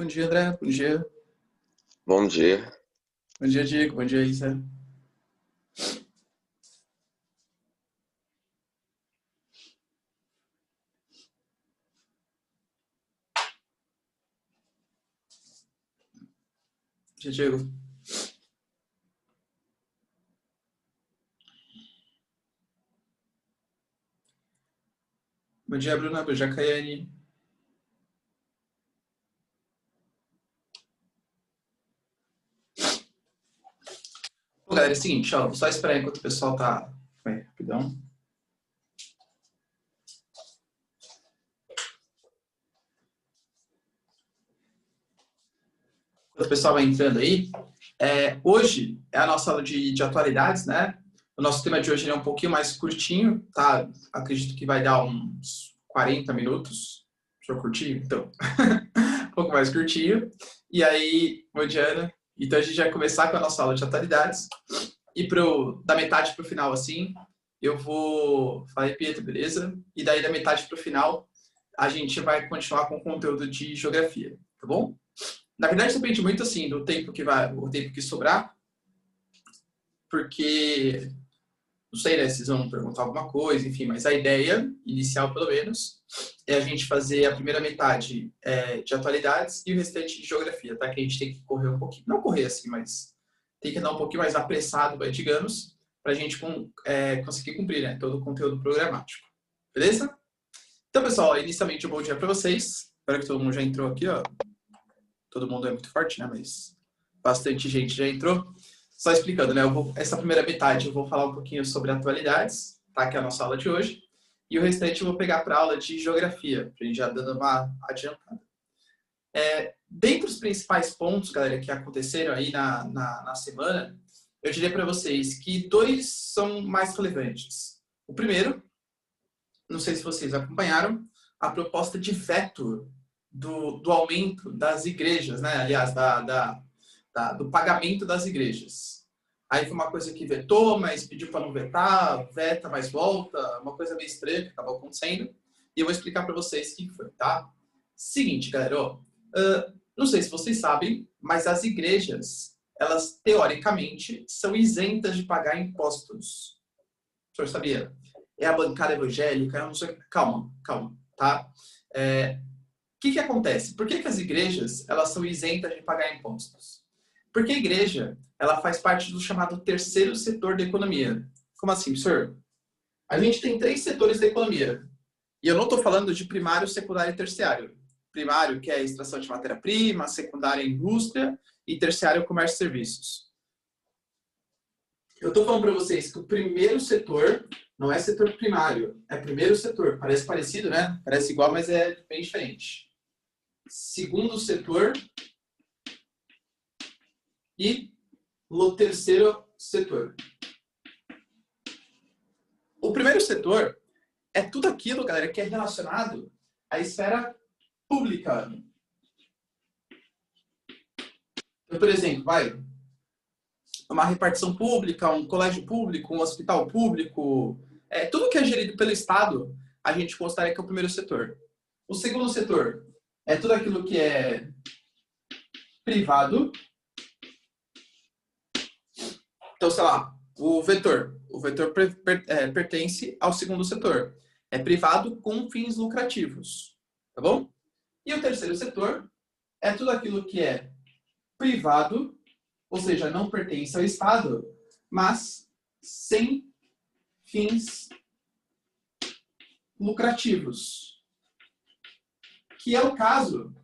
Bom dia, André. Bom dia. Bom dia. Bom dia, Diego. Bom dia, Isa. Bom dia, Diego. Bom dia, Bruna. Bom dia, Caiane. Bom, galera, é o seguinte, ó, vou só esperar enquanto o pessoal tá... Rapidão. Enquanto o pessoal vai entrando aí, hoje é a nossa aula de atualidades, né? O nosso tema de hoje é um pouquinho mais curtinho, tá? Acredito que vai dar uns 40 minutos. Deixa eu curtir, então. Um pouco mais curtinho. E aí, bom dia, Ana. Então a gente vai começar com a nossa aula de atualidades. E da metade para o final, assim, eu vou falar, Pietro, beleza? E daí da metade para o final, a gente vai continuar com o conteúdo de geografia, tá bom? Na verdade, depende muito, assim, do tempo o tempo que sobrar, porque, não sei, né, vocês vão perguntar alguma coisa, enfim, mas a ideia, inicial pelo menos, é a gente fazer a primeira metade de atualidades e o restante de geografia, tá? Que a gente tem que correr um pouquinho, não correr assim, mas tem que andar um pouquinho mais apressado, digamos, para a gente conseguir cumprir, né, todo o conteúdo programático. Beleza? Então, pessoal, inicialmente um bom dia para vocês. Espero que todo mundo já entrou aqui, ó. Todo mundo é muito forte, né? Mas bastante gente já entrou. Só explicando, né? Essa primeira metade eu vou falar um pouquinho sobre atualidades, tá? Que é a nossa aula de hoje. E o restante eu vou pegar para a aula de geografia, para a gente já dando uma adiantada. Dentre os principais pontos, galera, que aconteceram aí na semana, eu diria para vocês que dois são mais relevantes. O primeiro, não sei se vocês acompanharam, a proposta de veto do aumento das igrejas, né? Aliás, do pagamento das igrejas. Aí foi uma coisa que vetou, mas pediu para não vetar, veta, mas volta, uma coisa meio estranha que acabou acontecendo. E eu vou explicar para vocês o que foi, tá? Seguinte, galera, ó, não sei se vocês sabem, mas as igrejas, elas teoricamente são isentas de pagar impostos. O senhor sabia? É a bancada evangélica, eu não sei. Calma, tá? O que acontece? Por que as igrejas elas são isentas de pagar impostos? Porque a igreja ela faz parte do chamado terceiro setor da economia. Como assim, senhor? A gente tem 3 setores da economia. E eu não estou falando de primário, secundário e terciário. Primário, que é a extração de matéria-prima, secundário, a indústria, e terciário, comércio e serviços. Eu estou falando para vocês que o primeiro setor não é setor primário, é primeiro setor. Parece parecido, né? Parece igual, mas é bem diferente. Segundo setor e o terceiro setor. O primeiro setor é tudo aquilo, galera, que é relacionado à esfera pública. Então, por exemplo, uma repartição pública, um colégio público, um hospital público, tudo que é gerido pelo Estado, a gente considera que é o primeiro setor. O segundo setor é tudo aquilo que é privado. Então, sei lá, o vetor pertence ao segundo setor. É privado com fins lucrativos, tá bom? E o terceiro setor é tudo aquilo que é privado, ou seja, não pertence ao Estado, mas sem fins lucrativos. Que é o caso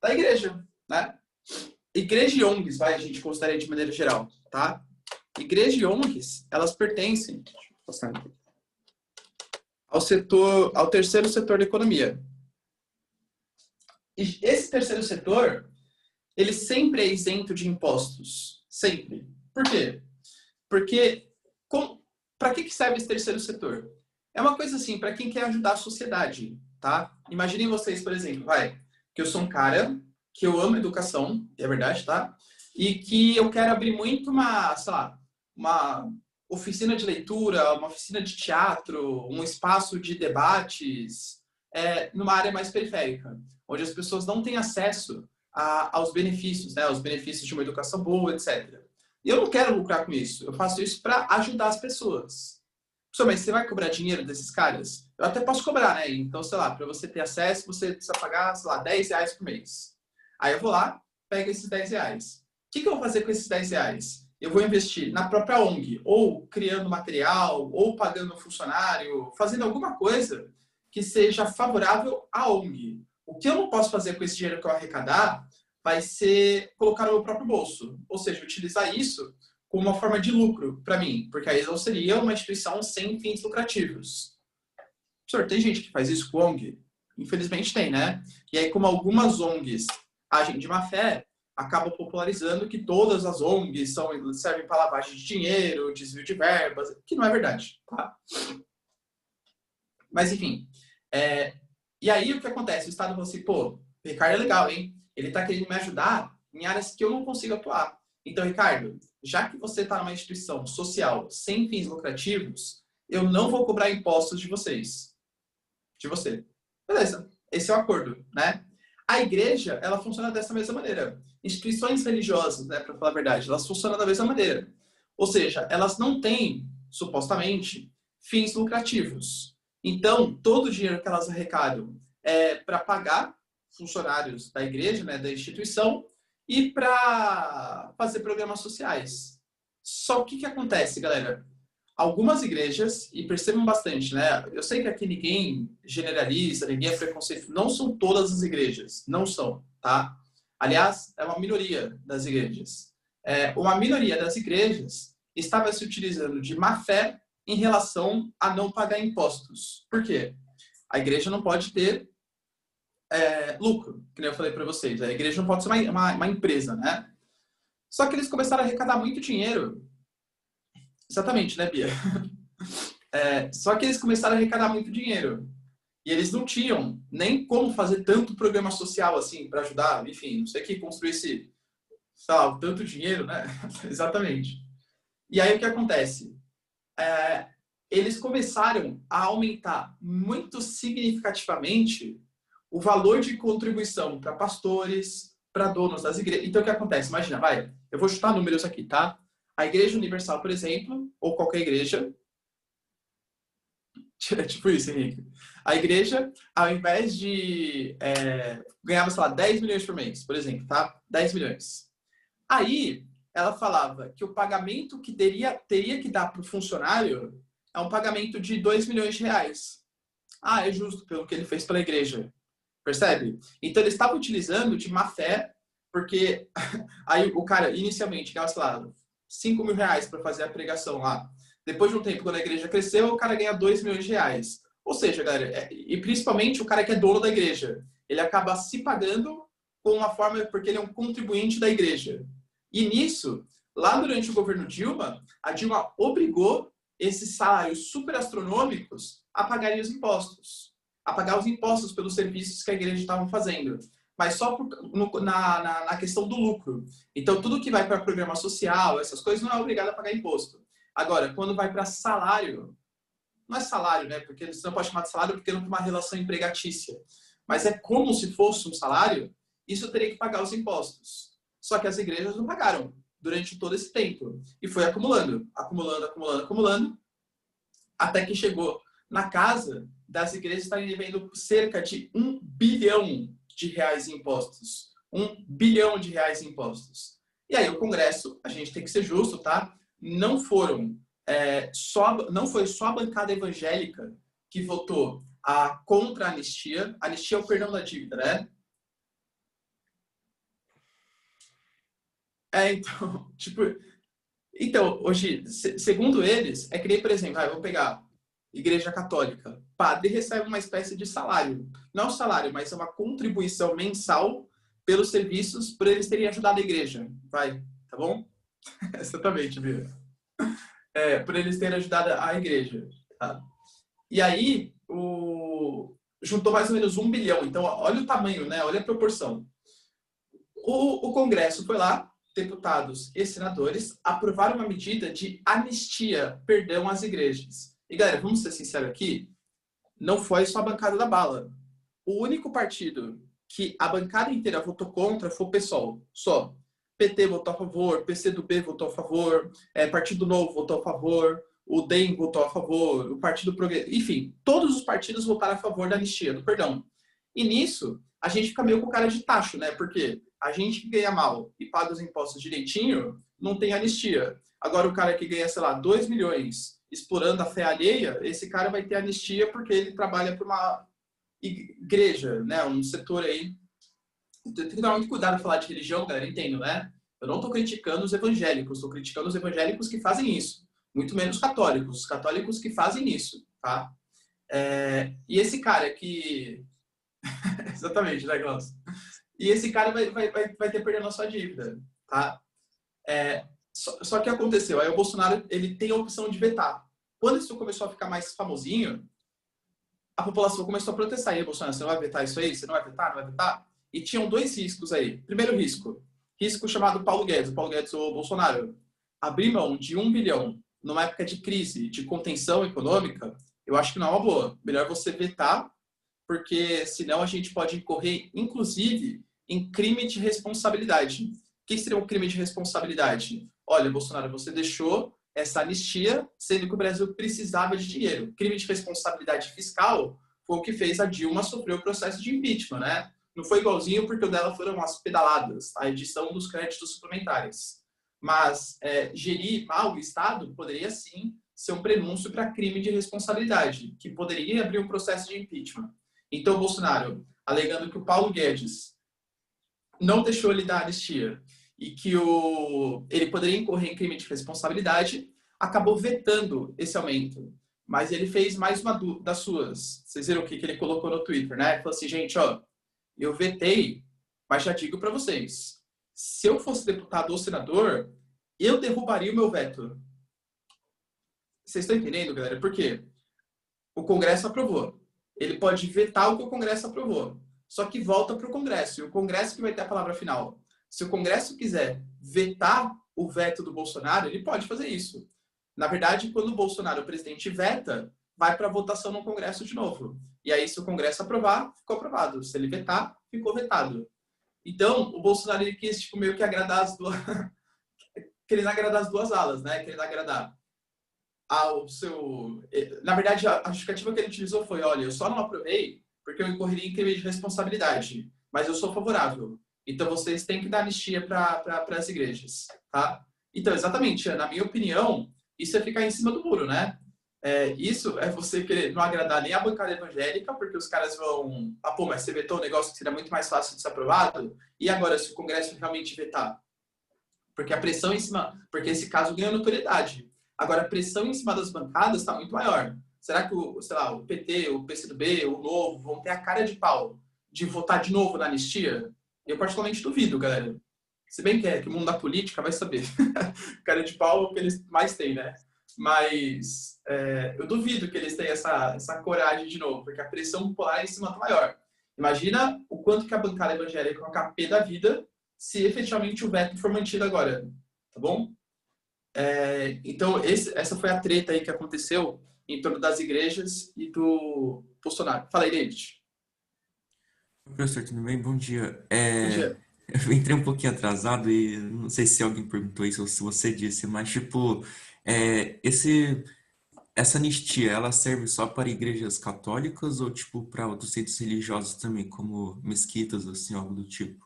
da igreja, né? Igreja e ONGs, a gente considera de maneira geral, tá? Igreja e ONGs, elas pertencem ao terceiro setor da economia. E esse terceiro setor, ele sempre é isento de impostos. Sempre. Por quê? Porque, para que serve esse terceiro setor? É uma coisa assim, para quem quer ajudar a sociedade, tá? Imaginem vocês, por exemplo, que eu sou um cara que eu amo educação, é verdade, tá? E que eu quero abrir muito uma oficina de leitura, uma oficina de teatro, um espaço de debates, numa área mais periférica, onde as pessoas não têm acesso aos benefícios, né? Aos benefícios de uma educação boa, etc. E eu não quero lucrar com isso. Eu faço isso para ajudar as pessoas. Pessoal, mas você vai cobrar dinheiro desses caras? Eu até posso cobrar, né? Então, sei lá, para você ter acesso, você precisa pagar, sei lá, 10 reais por mês. Aí eu vou lá, pego esses 10 reais. O que eu vou fazer com esses 10 reais? Eu vou investir na própria ONG, ou criando material, ou pagando um funcionário, fazendo alguma coisa que seja favorável à ONG. O que eu não posso fazer com esse dinheiro que eu arrecadar vai ser colocar no meu próprio bolso. Ou seja, utilizar isso como uma forma de lucro para mim, porque aí eu seria uma instituição sem fins lucrativos. Professor, tem gente que faz isso com ONG? Infelizmente tem, né? E aí, como algumas ONGs agem de má fé, acabam popularizando que todas as ONGs servem para lavagem de dinheiro, desvio de verbas, que não é verdade, tá? Mas, enfim. E aí, o que acontece? O Estado fala assim, pô, o Ricardo é legal, hein? Ele está querendo me ajudar em áreas que eu não consigo atuar. Então, Ricardo, já que você está numa instituição social sem fins lucrativos, eu não vou cobrar impostos de vocês. De você. Beleza. Esse é o acordo, né? A igreja, ela funciona dessa mesma maneira. Instituições religiosas, né, para falar a verdade, elas funcionam da mesma maneira. Ou seja, elas não têm, supostamente, fins lucrativos. Então, todo o dinheiro que elas arrecadam é para pagar funcionários da igreja, né, da instituição, e para fazer programas sociais. Só que o que acontece, galera? Algumas igrejas, e percebam bastante, né? Eu sei que aqui ninguém generaliza, ninguém é preconceito. Não são todas as igrejas. Não são, tá? Aliás, é uma minoria das igrejas. Uma minoria das igrejas estava se utilizando de má fé em relação a não pagar impostos. Por quê? A igreja não pode ter lucro, que nem eu falei para vocês. A igreja não pode ser uma empresa, né? Só que eles começaram a arrecadar muito dinheiro. Exatamente, né, Bia? Só que eles começaram a arrecadar muito dinheiro. E eles não tinham nem como fazer tanto programa social assim para ajudar, enfim, não sei que construísse, sei lá, tanto dinheiro, né? Exatamente. E aí o que acontece? Eles começaram a aumentar muito significativamente o valor de contribuição para pastores, para donos das igrejas. Então o que acontece? Imagina, eu vou chutar números aqui, tá? A Igreja Universal, por exemplo, ou qualquer igreja, tipo isso, Henrique. A igreja, ao invés de ganhava, sei lá, 10 milhões por mês, por exemplo, tá? 10 milhões. Aí, ela falava que o pagamento que teria que dar para o funcionário é um pagamento de 2 milhões de reais. Ah, é justo pelo que ele fez pela igreja. Percebe? Então, eles estavam utilizando de má fé, porque aí o cara, inicialmente, ganhava, sei lá, 5 mil reais para fazer a pregação lá. Depois de um tempo, quando a igreja cresceu, o cara ganha 2 milhões de reais. Ou seja, galera, e principalmente o cara que é dono da igreja, ele acaba se pagando com uma forma, porque ele é um contribuinte da igreja. E nisso, lá durante o governo Dilma, a Dilma obrigou esses salários super astronômicos a pagarem os impostos. A pagar os impostos pelos serviços que a igreja estava fazendo. Mas só na questão do lucro. Então, tudo que vai para programa social, essas coisas, não é obrigado a pagar imposto. Agora, quando vai para salário, não é salário, né? Porque você não pode chamar de salário porque não tem uma relação empregatícia. Mas é como se fosse um salário, isso teria que pagar os impostos. Só que as igrejas não pagaram durante todo esse tempo. E foi acumulando, até que chegou na casa das igrejas estarem devendo cerca de 1 bilhão de reais em impostos. 1 bilhão de reais em impostos. E aí o Congresso, a gente tem que ser justo, tá? Não foi só a bancada evangélica que votou contra a anistia. Anistia é o perdão da dívida, né? Então, hoje, segundo eles, é que nem, por exemplo, eu vou pegar Igreja Católica. Padre recebe uma espécie de salário. Não salário, mas é uma contribuição mensal pelos serviços, por eles terem ajudado a igreja. Tá bom? Exatamente, viu? Por eles terem ajudado a igreja. Tá? E aí, juntou mais ou menos 1 bilhão. Então, olha o tamanho, né? Olha a proporção. O Congresso foi lá, deputados e senadores aprovaram uma medida de anistia, perdão às igrejas. E, galera, vamos ser sinceros aqui, não foi só a bancada da bala. O único partido que a bancada inteira votou contra foi o PSOL, só. PT votou a favor, PCdoB votou a favor, Partido Novo votou a favor, o DEM votou a favor, o Partido Progressista, enfim, todos os partidos votaram a favor da anistia, do perdão. E nisso, a gente fica meio com cara de tacho, né? Porque a gente que ganha mal e paga os impostos direitinho, não tem anistia. Agora, o cara que ganha, sei lá, 2 milhões explorando a fé alheia, esse cara vai ter anistia porque ele trabalha para uma igreja, né? Um setor aí. Tem que tomar muito cuidado de falar de religião, galera, entendo, né? Eu não estou criticando os evangélicos, estou criticando os evangélicos que fazem isso. Muito menos católicos, os católicos que fazem isso, tá? E esse cara que... Exatamente, né, Glaucio? E esse cara vai ter perdendo a sua dívida, tá? Só que aconteceu, aí o Bolsonaro ele tem a opção de vetar. Quando isso começou a ficar mais famosinho, a população começou a protestar. E aí, Bolsonaro, você não vai vetar isso aí? Você não vai vetar? Não vai vetar? E tinham 2 riscos aí. Primeiro risco chamado Paulo Guedes. O Paulo Guedes ou o Bolsonaro. Abrir mão de 1 bilhão numa época de crise, de contenção econômica, eu acho que não é uma boa. Melhor você vetar, porque senão a gente pode incorrer, inclusive, em crime de responsabilidade. O que seria um crime de responsabilidade? Olha, Bolsonaro, você deixou essa anistia, sendo que o Brasil precisava de dinheiro. Crime de responsabilidade fiscal foi o que fez a Dilma sofrer o processo de impeachment, né? Não foi igualzinho porque o dela foram as pedaladas, a edição dos créditos suplementares. Mas gerir mal o Estado poderia sim ser um prenúncio para crime de responsabilidade, que poderia abrir um processo de impeachment. Então, Bolsonaro, alegando que o Paulo Guedes não deixou ele dar anistia e que ele poderia incorrer em crime de responsabilidade, acabou vetando esse aumento. Mas ele fez mais uma das suas. Vocês viram o que ele colocou no Twitter, né? Ele falou assim, gente, ó, eu vetei, mas já digo para vocês, se eu fosse deputado ou senador, eu derrubaria o meu veto. Vocês estão entendendo, galera? Por quê? O Congresso aprovou. Ele pode vetar o que o Congresso aprovou. Só que volta para o Congresso. E o Congresso que vai ter a palavra final. Se o Congresso quiser vetar o veto do Bolsonaro, ele pode fazer isso. Na verdade, quando o Bolsonaro, o presidente, veta, vai para a votação no Congresso de novo. E aí, se o Congresso aprovar, ficou aprovado. Se ele vetar, ficou vetado. Então, o Bolsonaro ele quis meio que agradar as duas... querendo agradar as duas alas, né? Querendo agradar ao seu... Na verdade, a justificativa que ele utilizou foi, olha, eu só não aprovei porque eu incorreria em crime de responsabilidade, mas eu sou favorável. Então, vocês têm que dar anistia para as igrejas, tá? Então, exatamente, na minha opinião, isso é ficar em cima do muro, né? Isso é você querer não agradar nem a bancada evangélica, porque os caras vão... Ah, pô, mas você vetou um negócio que seria muito mais fácil de ser aprovado? E agora, se o Congresso realmente vetar? Porque a pressão em cima... Porque esse caso ganha notoriedade. Agora, a pressão em cima das bancadas está muito maior. Será que o PT, o PCdoB, o Novo vão ter a cara de pau de votar de novo na anistia? Eu particularmente duvido, galera. Se bem que o mundo da política vai saber. Cara de pau é o que eles mais têm, né? Mas eu duvido que eles tenham essa coragem de novo, porque a pressão popular em cima está maior. Imagina o quanto que a bancada evangélica vai ficar pé da vida se efetivamente o veto for mantido agora. Tá bom? Então, essa foi a treta aí que aconteceu em torno das igrejas e do Bolsonaro. Fala aí, David. Professor, tudo bem? Bom dia. Bom dia. Eu entrei um pouquinho atrasado e não sei se alguém perguntou isso ou se você disse, mas tipo, essa anistia, ela serve só para igrejas católicas ou tipo para outros centros religiosos também, como mesquitas, assim, algo do tipo?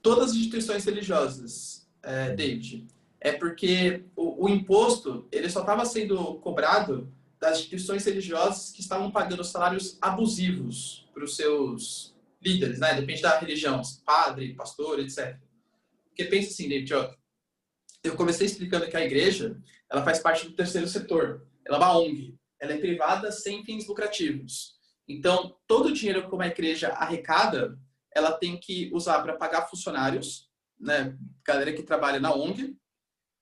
Todas as instituições religiosas, David. É porque o imposto ele só estava sendo cobrado das instituições religiosas que estavam pagando salários abusivos para os seus líderes, né? Depende da religião, padre, pastor, etc. Porque pensa assim, David, ó, eu comecei explicando que a igreja ela faz parte do terceiro setor. Ela é uma ONG. Ela é privada sem fins lucrativos. Então, todo o dinheiro que uma igreja arrecada, ela tem que usar para pagar funcionários, né? Galera que trabalha na ONG,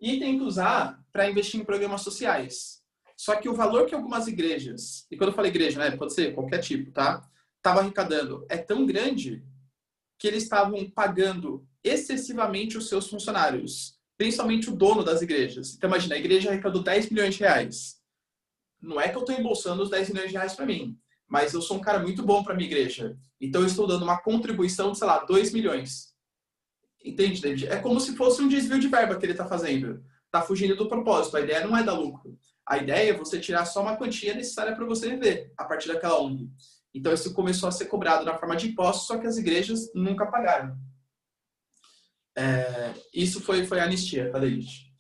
e tem que usar para investir em programas sociais. Só que o valor que algumas igrejas, e quando eu falo igreja, né, pode ser qualquer tipo, tá? Estavam arrecadando é tão grande que eles estavam pagando excessivamente os seus funcionários, principalmente o dono das igrejas. Então, imagina, a igreja arrecadou 10 milhões de reais. Não é que eu estou embolsando os 10 milhões de reais para mim, mas eu sou um cara muito bom para minha igreja. Então eu estou dando uma contribuição de, sei lá, 2 milhões. Entende, David? É como se fosse um desvio de verba que ele está fazendo. Está fugindo do propósito. A ideia não é dar lucro. A ideia é você tirar só uma quantia necessária para você viver a partir daquela ONG. Então isso começou a ser cobrado na forma de impostos, só que as igrejas nunca pagaram. Isso foi a anistia, tá, David?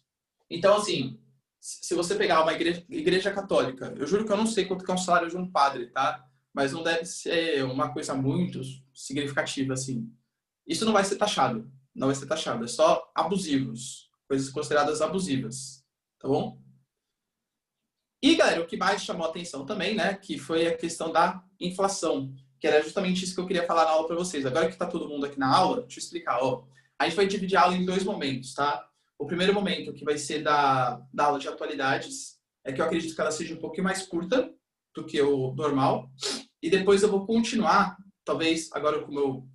Então, assim, se você pegar uma igreja católica, eu juro que eu não sei quanto que é um salário de um padre, tá? Mas não deve ser uma coisa muito significativa, assim. Isso não vai ser taxado. Não vai ser taxado. É só abusivos. Coisas consideradas abusivas. Tá bom? E, galera, o que mais chamou a atenção também, né? Que foi a questão da inflação. Que era justamente isso que eu queria falar na aula para vocês. Agora que está todo mundo aqui na aula, deixa eu explicar. Ó. A gente vai dividir a aula em 2 momentos, tá? O primeiro momento, que vai ser da aula de atualidades, é que eu acredito que ela seja um pouquinho mais curta do que o normal. E depois eu vou continuar, talvez agora como eu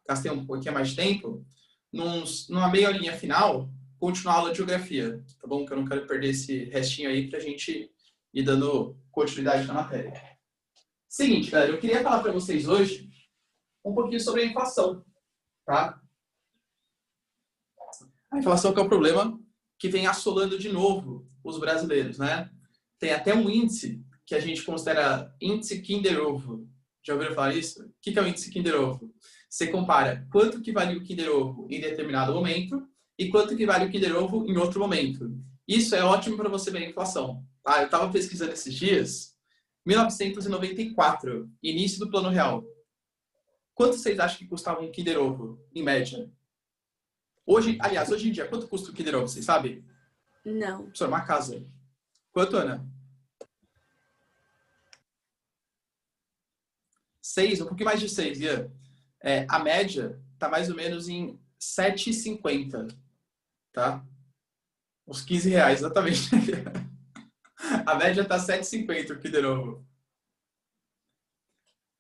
gastei um pouquinho mais de tempo, numa meia horinha final, continuar a aula de geografia, tá bom? Que eu não quero perder esse restinho aí pra gente ir dando continuidade na matéria. Seguinte, galera, eu queria falar para vocês hoje um pouquinho sobre a inflação, tá? A inflação que é o problema que vem assolando de novo os brasileiros, né? Tem até um índice que a gente considera índice Kinder Ovo. Já ouviram falar isso? O que é o índice Kinder Ovo? Você compara quanto que vale o Kinder Ovo em determinado momento e quanto que vale o Kinder Ovo em outro momento. Isso é ótimo para você ver a inflação. Ah, eu estava pesquisando esses dias, 1994, início do Plano Real. Quanto vocês acham que custava um Kinder Ovo, em média? Hoje em dia, quanto custa o Kinder Ovo, vocês sabem? Não. Professor, uma casa. Quanto, Ana? 6, um pouquinho mais de 6, Ian. A média está mais ou menos em 7,50, tá? Uns 15 reais, exatamente. A média está 7,50 o Kinder Ovo.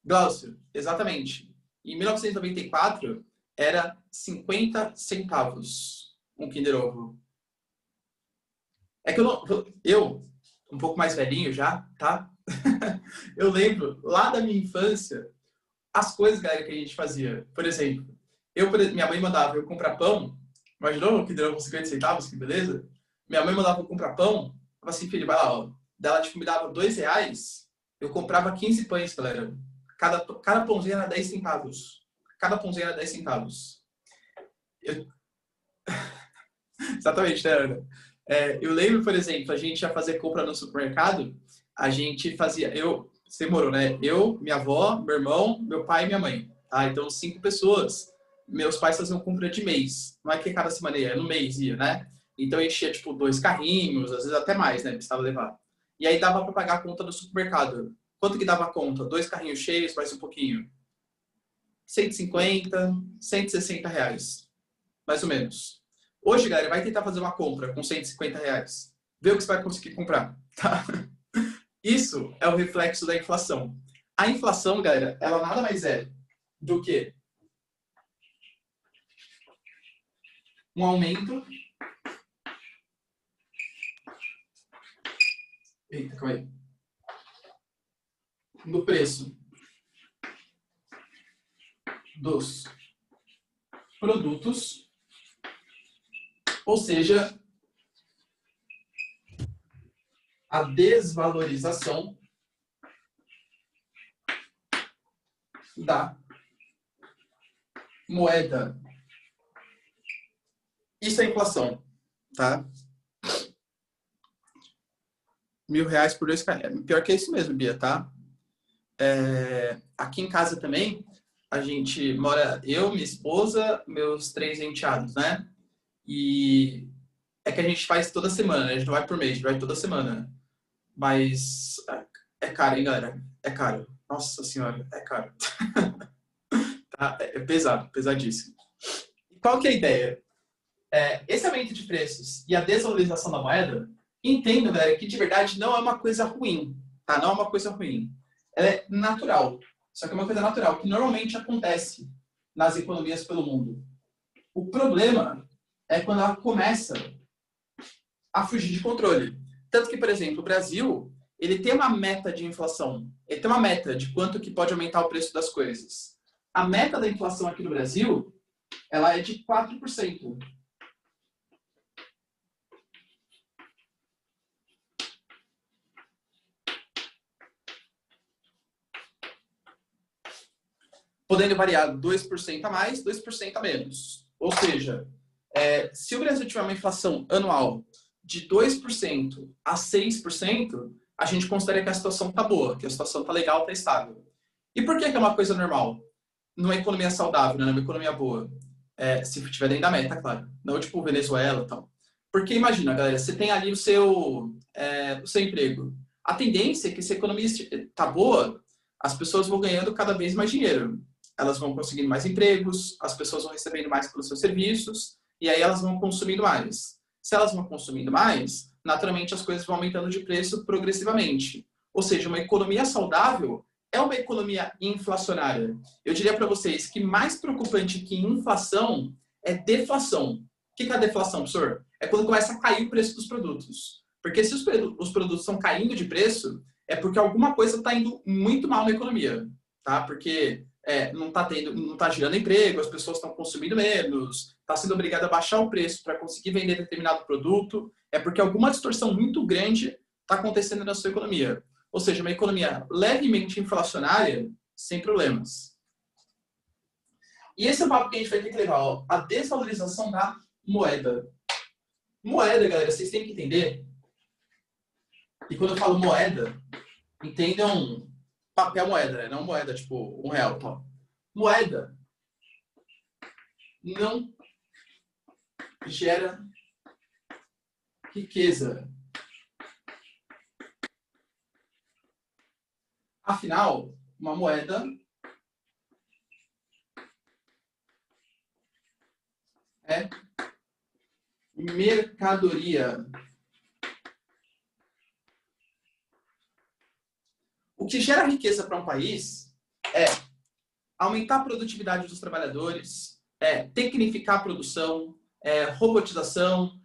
Glaucio, exatamente. Em 1994, era 50 centavos um Kinder Ovo. É que eu um pouco mais velhinho já, tá? Eu lembro, lá da minha infância, as coisas, galera, que a gente fazia. Por exemplo, minha mãe mandava eu comprar pão. Imaginou o Kinder Ovo 50 centavos, que beleza? Minha mãe mandava eu comprar pão. Falava assim, filho, vai lá, ó. Ela, tipo, me dava R$2. Eu comprava 15 pães, galera. Cada pãozinho era 10 centavos. Cada pãozinho era 10 centavos. Exatamente, né, Ana? Eu lembro, por exemplo, a gente ia fazer compra no supermercado, a gente fazia... Você morou, né? Eu, minha avó, meu irmão, meu pai e minha mãe. Tá? Então, 5 pessoas. Meus pais faziam compra de mês. Não é que cada semana ia, no mês ia, né? Então, enchia, tipo, 2 carrinhos, às vezes até mais, né? Precisava levar. E aí dava para pagar a conta do supermercado. Quanto que dava a conta? 2 carrinhos cheios, mais um pouquinho. 150, 160 reais. Mais ou menos. Hoje, galera, vai tentar fazer uma compra com 150 reais. Vê o que você vai conseguir comprar, tá? Isso é o reflexo da inflação. A inflação, galera, ela nada mais é do que um aumento... Eita, calma aí. No preço dos produtos, ou seja, a desvalorização da moeda. Isso é inflação, tá? R$1.000 por 2 carrinhos. Pior que é isso mesmo, Bia, tá? Aqui em casa também, a gente mora, eu, minha esposa, meus 3 enteados, né? E é que a gente faz toda semana, né? A gente não vai por mês, a gente vai toda semana. Mas é caro, hein, galera? É caro. Nossa senhora, é caro. Tá? É pesado, pesadíssimo. E qual que é a ideia? Esse aumento de preços e a desvalorização da moeda, entendo, galera, que de verdade não é uma coisa ruim, tá? Não é uma coisa ruim. Ela é natural. Só que é uma coisa natural, que normalmente acontece nas economias pelo mundo. O problema é quando ela começa a fugir de controle. Tanto que, por exemplo, o Brasil, ele tem uma meta de inflação. Ele tem uma meta de quanto que pode aumentar o preço das coisas. A meta da inflação aqui no Brasil, ela é de 4%. Podendo variar 2% a mais, 2% a menos. Ou seja, se o Brasil tiver uma inflação anual de 2% a 6%, a gente considera que a situação está boa, que a situação está legal, está estável. E por que é uma coisa normal? Numa economia saudável, né? Numa economia boa. Se estiver dentro da meta, claro. Não tipo Venezuela e tal. Porque imagina, galera, você tem ali o seu emprego. A tendência é que se a economia está boa, as pessoas vão ganhando cada vez mais dinheiro. Elas vão conseguindo mais empregos, as pessoas vão recebendo mais pelos seus serviços, e aí elas vão consumindo mais. Se elas vão consumindo mais, naturalmente as coisas vão aumentando de preço progressivamente. Ou seja, uma economia saudável é uma economia inflacionária. Eu diria para vocês que mais preocupante que inflação é deflação. O que é a deflação, professor? É quando começa a cair o preço dos produtos. Porque se os produtos estão caindo de preço, é porque alguma coisa está indo muito mal na economia. Tá? Porque não está gerando emprego, as pessoas estão consumindo menos, está sendo obrigado a baixar o preço para conseguir vender determinado produto, é porque alguma distorção muito grande está acontecendo na sua economia. Ou seja, uma economia levemente inflacionária, sem problemas. E esse é o papo que a gente vai ter que levar, ó, a desvalorização da moeda. Moeda, galera, vocês têm que entender, e quando eu falo moeda, entendam papel moeda, né? Não moeda tipo R$1. Tá? Moeda não gera riqueza. Afinal, uma moeda é mercadoria. O que gera riqueza para um país é aumentar a produtividade dos trabalhadores, tecnificar a produção, robotização,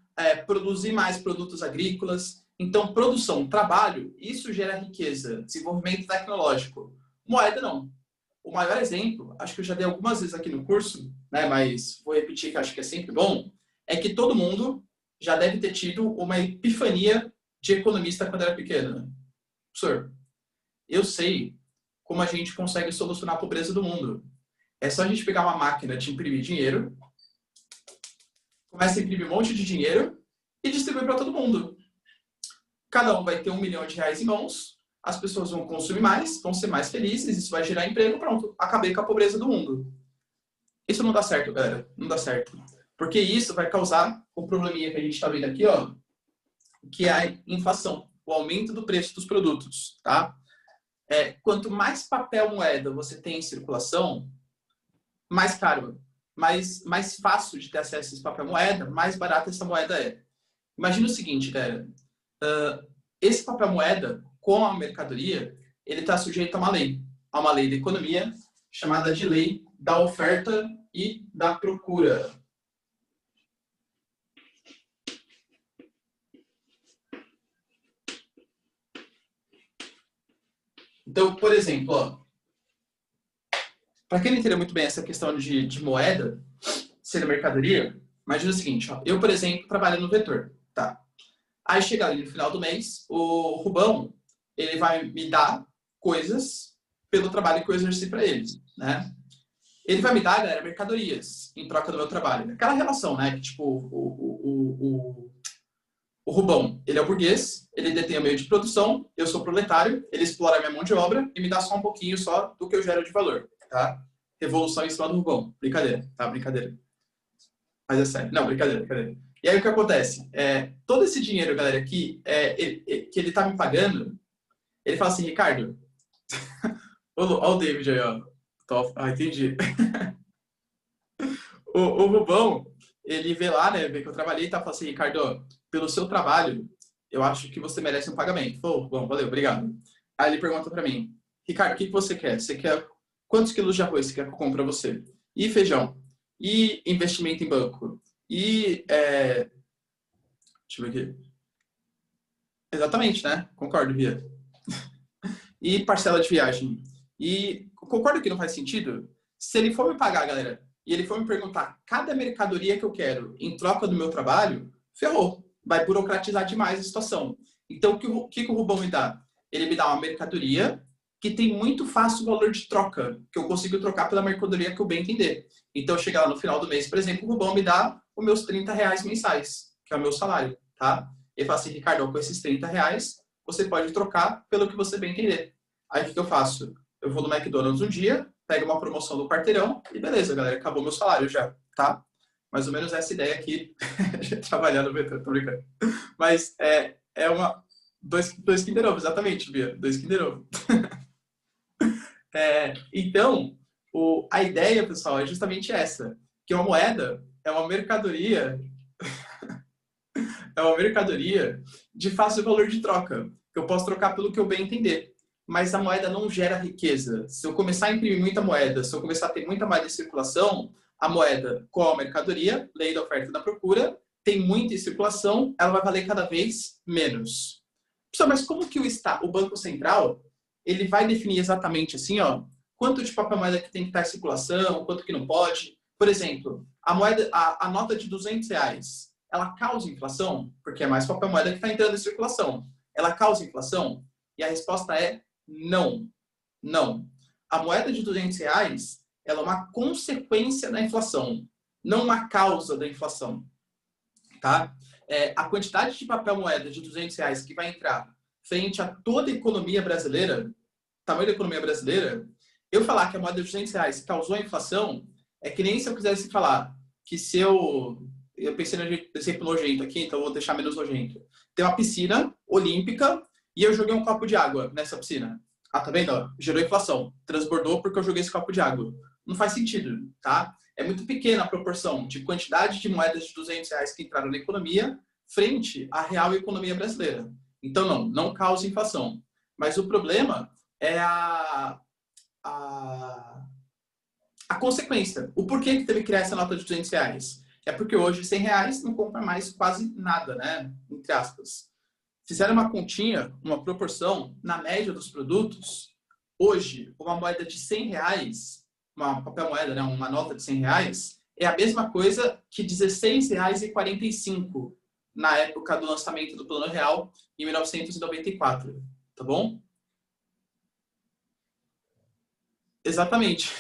produzir mais produtos agrícolas. Então, produção, trabalho, isso gera riqueza, desenvolvimento tecnológico. Moeda, não. O maior exemplo, acho que eu já dei algumas vezes aqui no curso, né, mas vou repetir que acho que é sempre bom, é que todo mundo já deve ter tido uma epifania de economista quando era pequeno. Professor, eu sei como a gente consegue solucionar a pobreza do mundo. É só a gente pegar uma máquina de imprimir dinheiro, começa a imprimir um monte de dinheiro e distribuir para todo mundo. Cada um vai ter R$1 milhão em mãos, as pessoas vão consumir mais, vão ser mais felizes, isso vai gerar emprego, pronto, acabei com a pobreza do mundo. Isso não dá certo, galera, não dá certo. Porque isso vai causar o probleminha que a gente está vendo aqui, ó, que é a inflação, o aumento do preço dos produtos, tá? Quanto mais papel moeda você tem em circulação, mais caro, mais fácil de ter acesso a esse papel moeda, mais barata essa moeda é. Imagina o seguinte, galera. Esse papel moeda, com a mercadoria, ele está sujeito a uma lei da economia, chamada de lei da oferta e da procura. Então, por exemplo, para quem não entendeu muito bem essa questão de moeda ser mercadoria, imagina o seguinte, ó, eu, por exemplo, trabalho no vetor, tá? Aí chega ali no final do mês, o Rubão, ele vai me dar coisas pelo trabalho que eu exerci para ele, né? Ele vai me dar, galera, mercadorias em troca do meu trabalho. Aquela relação, né? Que, tipo, o Rubão, ele é o burguês, ele detém o meio de produção, eu sou proletário, ele explora a minha mão de obra e me dá só um pouquinho só do que eu gero de valor, tá? Revolução em cima do Rubão. Brincadeira, tá? Brincadeira. Mas é sério. Não, brincadeira, brincadeira. E aí o que acontece? Todo esse dinheiro, galera, que ele tá me pagando, ele fala assim, Ricardo, olha o David aí, ó. Entendi. o Rubão, ele vê lá, né, vê que eu trabalhei e tá falando assim, Ricardo, pelo seu trabalho, eu acho que você merece um pagamento. Pô, bom, valeu, obrigado. Aí ele pergunta pra mim, Ricardo, o que você quer? Você quer quantos quilos de arroz você quer que eu compre pra você? E feijão? E investimento em banco? E, deixa eu ver aqui. Exatamente, né? Concordo, Bia. e parcela de viagem. E concordo que não faz sentido? Se ele for me pagar, galera, e ele for me perguntar cada mercadoria que eu quero em troca do meu trabalho, ferrou. Vai burocratizar demais a situação. Então, o que o Rubão me dá? Ele me dá uma mercadoria que tem muito fácil valor de troca, que eu consigo trocar pela mercadoria que eu bem entender. Então, chega lá no final do mês, por exemplo, o Rubão me dá os meus R$ 30 mensais, que é o meu salário, tá? Ele fala assim, Ricardo, com esses R$ 30, você pode trocar pelo que você bem entender. Aí, o que eu faço? Eu vou no McDonald's um dia, pego uma promoção do quarteirão e beleza, galera, acabou meu salário já, tá? Mais ou menos essa ideia aqui, trabalhar no metrô, tô brincando. Mas é uma... Dois Kinder Ovo, exatamente, Bia. 2 Kinder Ovo. Então, a ideia, pessoal, é justamente essa. Que uma moeda é uma mercadoria de fácil valor de troca. Que eu posso trocar pelo que eu bem entender. Mas a moeda não gera riqueza. Se eu começar a imprimir muita moeda, se eu começar a ter muita moeda em circulação, a moeda, qual a mercadoria, lei da oferta e da procura, tem muita em circulação, ela vai valer cada vez menos. Pessoal, mas como que o Banco Central ele vai definir exatamente assim, ó, quanto de papel moeda que tem que estar em circulação, quanto que não pode? Por exemplo, a nota de R$ 200, ela causa inflação? Porque é mais papel moeda que está entrando em circulação. Ela causa inflação? E a resposta é não. Não. A moeda de R$ 200, ela é uma consequência da inflação, não uma causa da inflação. Tá? A quantidade de papel moeda de R$ 200 que vai entrar frente a toda a economia brasileira, tamanho da economia brasileira, eu falar que a moeda de R$ 200 causou a inflação, é que nem se eu quisesse falar que se eu pensei no exemplo nojento aqui, então eu vou deixar menos nojento. Tem uma piscina olímpica e eu joguei um copo de água nessa piscina. Ah, tá vendo? Gerou inflação. Transbordou porque eu joguei esse copo de água. Não faz sentido, tá? É muito pequena a proporção de quantidade de moedas de R$ 200 que entraram na economia frente à real economia brasileira. Então, não causa inflação. Mas o problema é a consequência. O porquê que teve que criar essa nota de R$ 200? É porque hoje R$ 100 não compra mais quase nada, né? Entre aspas. Fizeram uma continha, uma proporção, na média dos produtos. Hoje, uma moeda de R$ 100, uma papel moeda, né? Uma nota de R$ 100, é a mesma coisa que R$ 16,45 na época do lançamento do Plano Real, em 1994. Tá bom? Exatamente.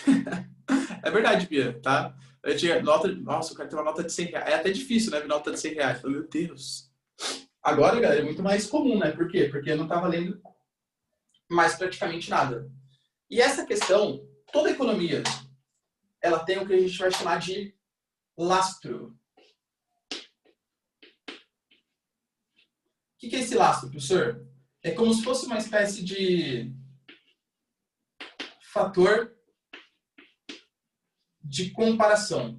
É verdade, Bia, tá? Eu tinha nota... Nossa, eu quero ter uma nota de R$ 100. É até difícil, né? Nota de R$ 100. Meu Deus. Agora, galera, é muito mais comum, né? Por quê? Porque não tá valendo mais praticamente nada. E essa questão, toda economia, ela tem o que a gente vai chamar de lastro. O que é esse lastro, professor? É como se fosse uma espécie de fator de comparação.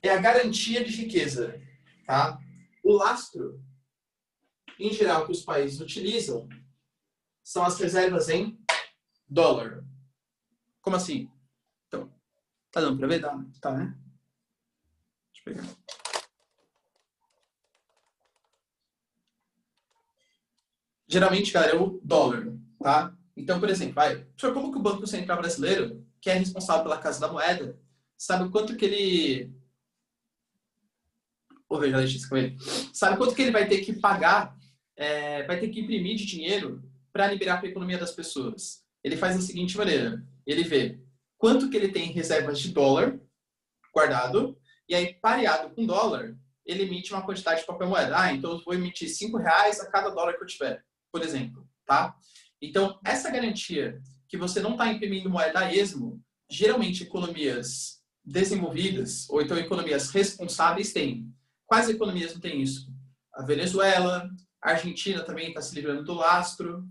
É a garantia de riqueza, tá? O lastro, em geral, que os países utilizam são as reservas em dólar. Como assim? Então, tá dando para ver? Tá, né? Deixa eu pegar. Geralmente, galera, é o dólar, tá? Então, por exemplo, professor, como que o Banco Central Brasileiro, que é responsável pela Casa da Moeda, sabe o quanto que ele... Vou ver, Letícia, com ele. Sabe quanto que ele vai ter que pagar, vai ter que imprimir de dinheiro para liberar para a economia das pessoas? Ele faz da seguinte maneira. Ele vê quanto que ele tem em reservas de dólar guardado, e aí, pareado com dólar, ele emite uma quantidade de papel moeda. Então eu vou emitir R$ 5 a cada dólar que eu tiver, por exemplo, tá? Então, essa garantia que você não está imprimindo moeda a esmo, geralmente economias desenvolvidas, ou então economias responsáveis têm. Quais economias não têm isso? A Venezuela, a Argentina também está se livrando do lastro.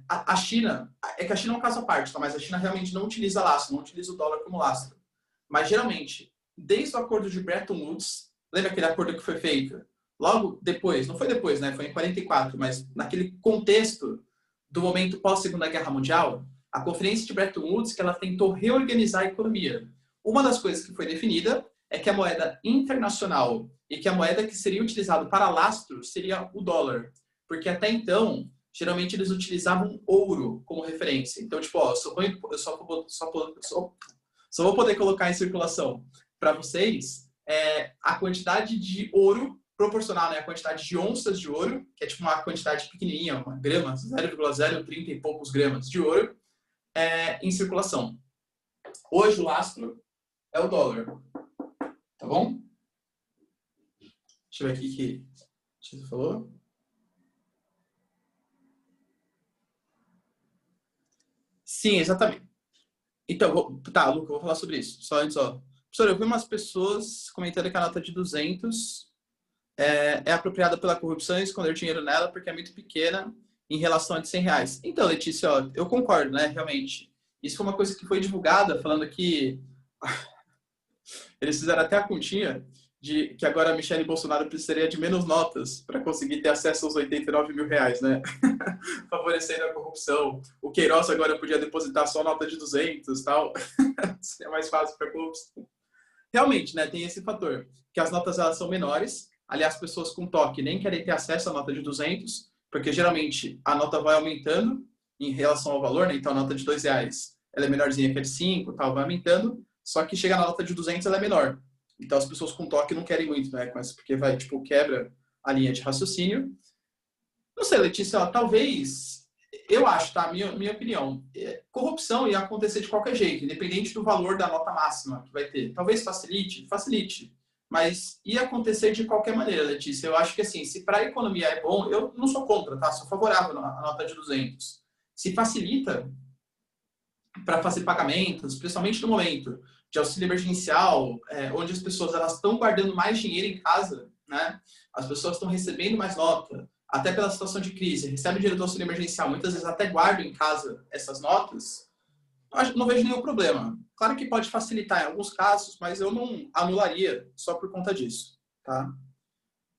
A China, é que a China é um caso à parte, tá? Mas a China realmente não utiliza lastro, não utiliza o dólar como lastro. Mas geralmente, desde o acordo de Bretton Woods, lembra aquele acordo que foi feito? Logo depois, não foi depois, né? Foi em 44, mas naquele contexto do momento pós-Segunda Guerra Mundial, a Conferência de Bretton Woods, que ela tentou reorganizar a economia. Uma das coisas que foi definida é que a moeda internacional e que a moeda que seria utilizada para lastro seria o dólar. Porque até então, geralmente eles utilizavam ouro como referência. Então, tipo, ó, eu só vou poder colocar em circulação para vocês a quantidade de ouro proporcional, né, a quantidade de onças de ouro, que é tipo uma quantidade pequenininha, uma grama, 0,030 e poucos gramas de ouro, em circulação. Hoje o lastro é o dólar. Tá bom? Deixa eu ver aqui que você falou. Sim, exatamente. Então, tá, Luca, eu vou falar sobre isso. Só antes, ó. Professor, eu vi umas pessoas comentando que a nota de 200 é apropriada pela corrupção e esconder dinheiro nela porque é muito pequena em relação a de 100 reais. Então, Letícia, ó, eu concordo, né, realmente. Isso foi uma coisa que foi divulgada, falando que eles fizeram até a continha de que agora a Michelle Bolsonaro precisaria de menos notas para conseguir ter acesso aos 89 mil reais, né? Favorecendo a corrupção. O Queiroz agora podia depositar só nota de 200 e tal. Seria mais fácil para a corrupção. Realmente, né, tem esse fator, que as notas elas são menores. Aliás, pessoas com toque nem querem ter acesso à nota de 200, porque geralmente a nota vai aumentando em relação ao valor, né? Então a nota de 2 reais ela é menorzinha que a de 5, tal, vai aumentando, só que chega na nota de 200 ela é menor. Então as pessoas com toque não querem muito, né, com essa, porque vai, tipo, quebra a linha de raciocínio. Não sei, Letícia, ó, talvez, eu acho, tá, minha opinião, corrupção ia acontecer de qualquer jeito, independente do valor da nota máxima que vai ter. Talvez facilite, mas ia acontecer de qualquer maneira, Letícia. Eu acho que, assim, se para a economia é bom, eu não sou contra, tá? Sou favorável à nota de 200. Se facilita para fazer pagamentos, principalmente no momento de auxílio emergencial, onde as pessoas elas estão guardando mais dinheiro em casa, né? As pessoas estão recebendo mais nota, até pela situação de crise, recebem dinheiro do auxílio emergencial, muitas vezes até guardam em casa essas notas, não vejo nenhum problema. Claro que pode facilitar em alguns casos, mas eu não anularia só por conta disso, tá?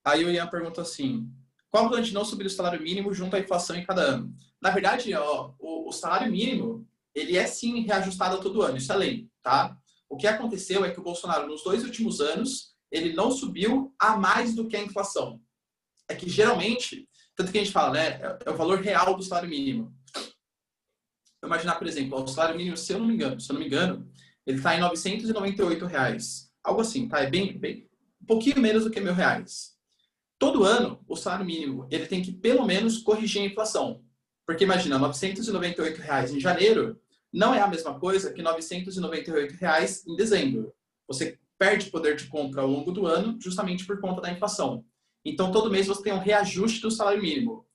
Aí o Ian pergunta assim, qual a plano de não subir o salário mínimo junto à inflação em cada ano? Na verdade, ó, o salário mínimo, ele é sim reajustado todo ano, isso é lei, tá? O que aconteceu é que o Bolsonaro, nos 2 últimos anos, ele não subiu a mais do que a inflação. É que geralmente, tanto que a gente fala, né, é o valor real do salário mínimo. Vou imaginar, por exemplo, o salário mínimo, se eu não me engano, ele está em R$ 998. Algo assim, tá? É bem, um pouquinho menos do que R$ 1.000. Todo ano, o salário mínimo, ele tem que, pelo menos, corrigir a inflação. Porque, imagina, R$ 998 em janeiro não é a mesma coisa que R$ 998 em dezembro. Você perde poder de compra ao longo do ano justamente por conta da inflação. Então, todo mês você tem um reajuste do salário mínimo.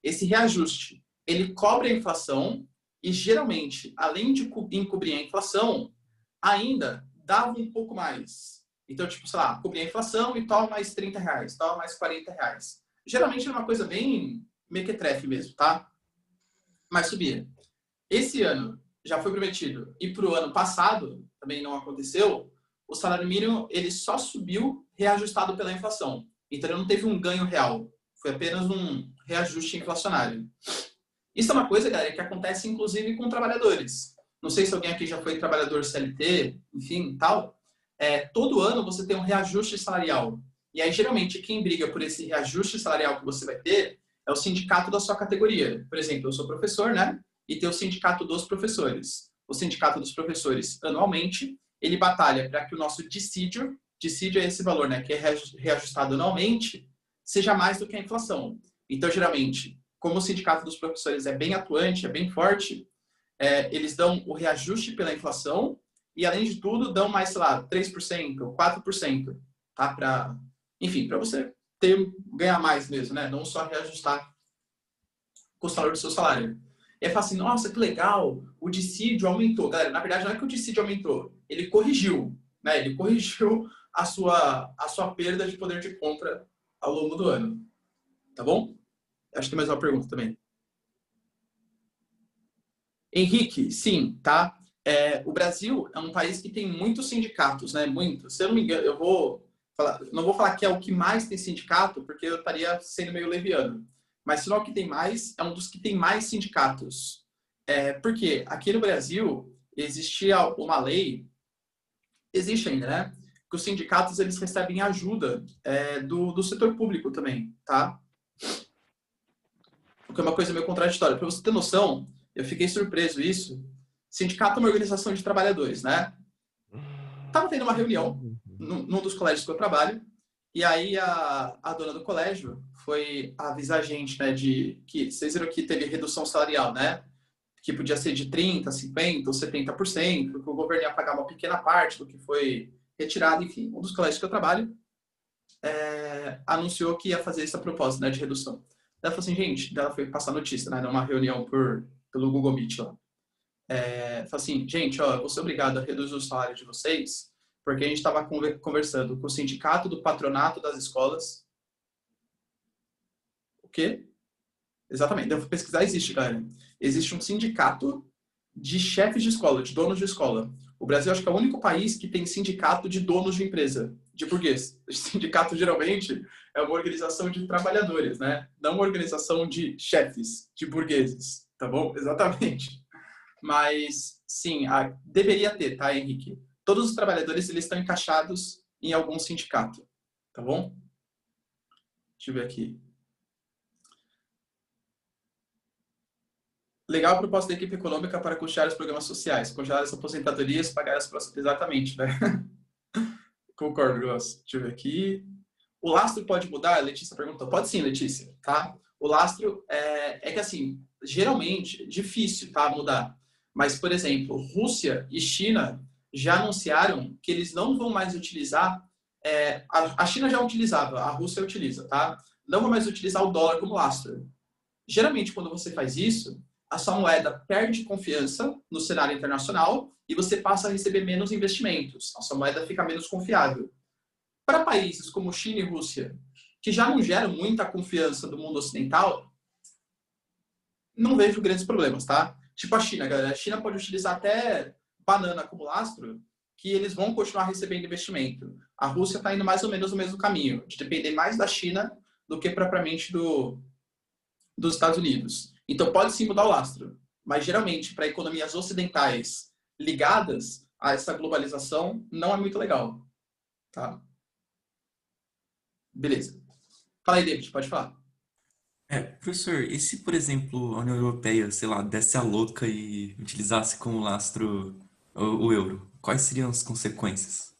Esse reajuste, ele cobre a inflação e, geralmente, além de encobrir a inflação, ainda dava um pouco mais. Então, tipo, sei lá, cobrir a inflação e toma mais R$ 30, toma mais R$ 40. Geralmente é uma coisa bem mequetrefe mesmo, tá? Mas subia. Esse ano já foi prometido e para o ano passado também não aconteceu, o salário mínimo ele só subiu reajustado pela inflação. Então ele não teve um ganho real, foi apenas um reajuste inflacionário. Isso é uma coisa, galera, que acontece inclusive com trabalhadores. Não sei se alguém aqui já foi trabalhador CLT, enfim, tal. Todo ano você tem um reajuste salarial. E aí, geralmente, quem briga por esse reajuste salarial que você vai ter é o sindicato da sua categoria. Por exemplo, eu sou professor, né? E tem o sindicato dos professores. O sindicato dos professores, anualmente, ele batalha para que o nosso dissídio é esse valor, né, que é reajustado anualmente, seja mais do que a inflação. Então, geralmente, como o sindicato dos professores é bem atuante, é bem forte, eles dão o reajuste pela inflação e, além de tudo, dão mais, sei lá, 3%, 4%, tá? Para você ganhar mais mesmo, né? Não só reajustar com o salário do seu salário. E aí fala assim, nossa, que legal, o dissídio aumentou. Galera, na verdade não é que o dissídio aumentou, ele corrigiu, né? Ele corrigiu a sua perda de poder de compra ao longo do ano. Tá bom? Acho que tem mais uma pergunta também. Henrique, sim, tá? O Brasil é um país que tem muitos sindicatos, né? Muitos. Se eu não me engano, não vou falar que é o que mais tem sindicato, porque eu estaria sendo meio leviano. Mas se não é o que tem mais, é um dos que tem mais sindicatos. Porque aqui no Brasil existia uma lei, existe ainda, né? que os sindicatos eles recebem ajuda do setor público também, tá? O que é uma coisa meio contraditória. Para você ter noção, eu fiquei surpreso isso. Sindicato é uma organização de trabalhadores, né? Tava tendo uma reunião num dos colégios que eu trabalho, e aí a dona do colégio foi avisar a gente, né, de que vocês viram que teve redução salarial, né? Que podia ser de 30%, 50% ou 70%, que o governo ia pagar uma pequena parte do que foi retirado, enfim. Um dos colégios que eu trabalho anunciou que ia fazer essa proposta, né, de redução. Ela falou assim, gente, ela foi passar notícia, né, numa reunião pelo Google Meet lá. Falou assim, gente, ó, eu vou ser obrigado a reduzir o salário de vocês, porque a gente estava conversando com o sindicato do patronato das escolas. O quê? Exatamente. Eu fui pesquisar, existe, galera. Existe um sindicato de chefes de escola, de donos de escola. O Brasil, acho que é o único país que tem sindicato de donos de empresa, de burguês. O sindicato, geralmente, é uma organização de trabalhadores, né? Não uma organização de chefes, de burgueses, tá bom? Exatamente. Mas, sim, deveria ter, tá, Henrique? Todos os trabalhadores, eles estão encaixados em algum sindicato, tá bom? Deixa eu ver aqui. Legal a proposta da equipe econômica para custear os programas sociais, congelar as aposentadorias, pagar as próximas. Exatamente, né? Concordo, Gross. Deixa eu ver aqui. O lastro pode mudar? A Letícia perguntou. Pode sim, Letícia, tá? O lastro que, assim, geralmente, difícil, tá, mudar. Mas, por exemplo, Rússia e China já anunciaram que eles não vão mais utilizar... a China já utilizava, a Rússia utiliza, tá? Não vão mais utilizar o dólar como lastro. Geralmente, quando você faz isso, a sua moeda perde confiança no cenário internacional e você passa a receber menos investimentos. A sua moeda fica menos confiável. Para países como China e Rússia, que já não geram muita confiança do mundo ocidental, não vejo grandes problemas, tá? Tipo a China, galera. A China pode utilizar até banana como lastro, que eles vão continuar recebendo investimento. A Rússia está indo mais ou menos no mesmo caminho, de depender mais da China do que propriamente dos Estados Unidos. Então, pode sim mudar o lastro, mas geralmente, para economias ocidentais ligadas a essa globalização, não é muito legal. Tá? Beleza. Fala aí, David, pode falar. Professor, e se, por exemplo, a União Europeia, sei lá, desse a louca e utilizasse como lastro o euro? Quais seriam as consequências?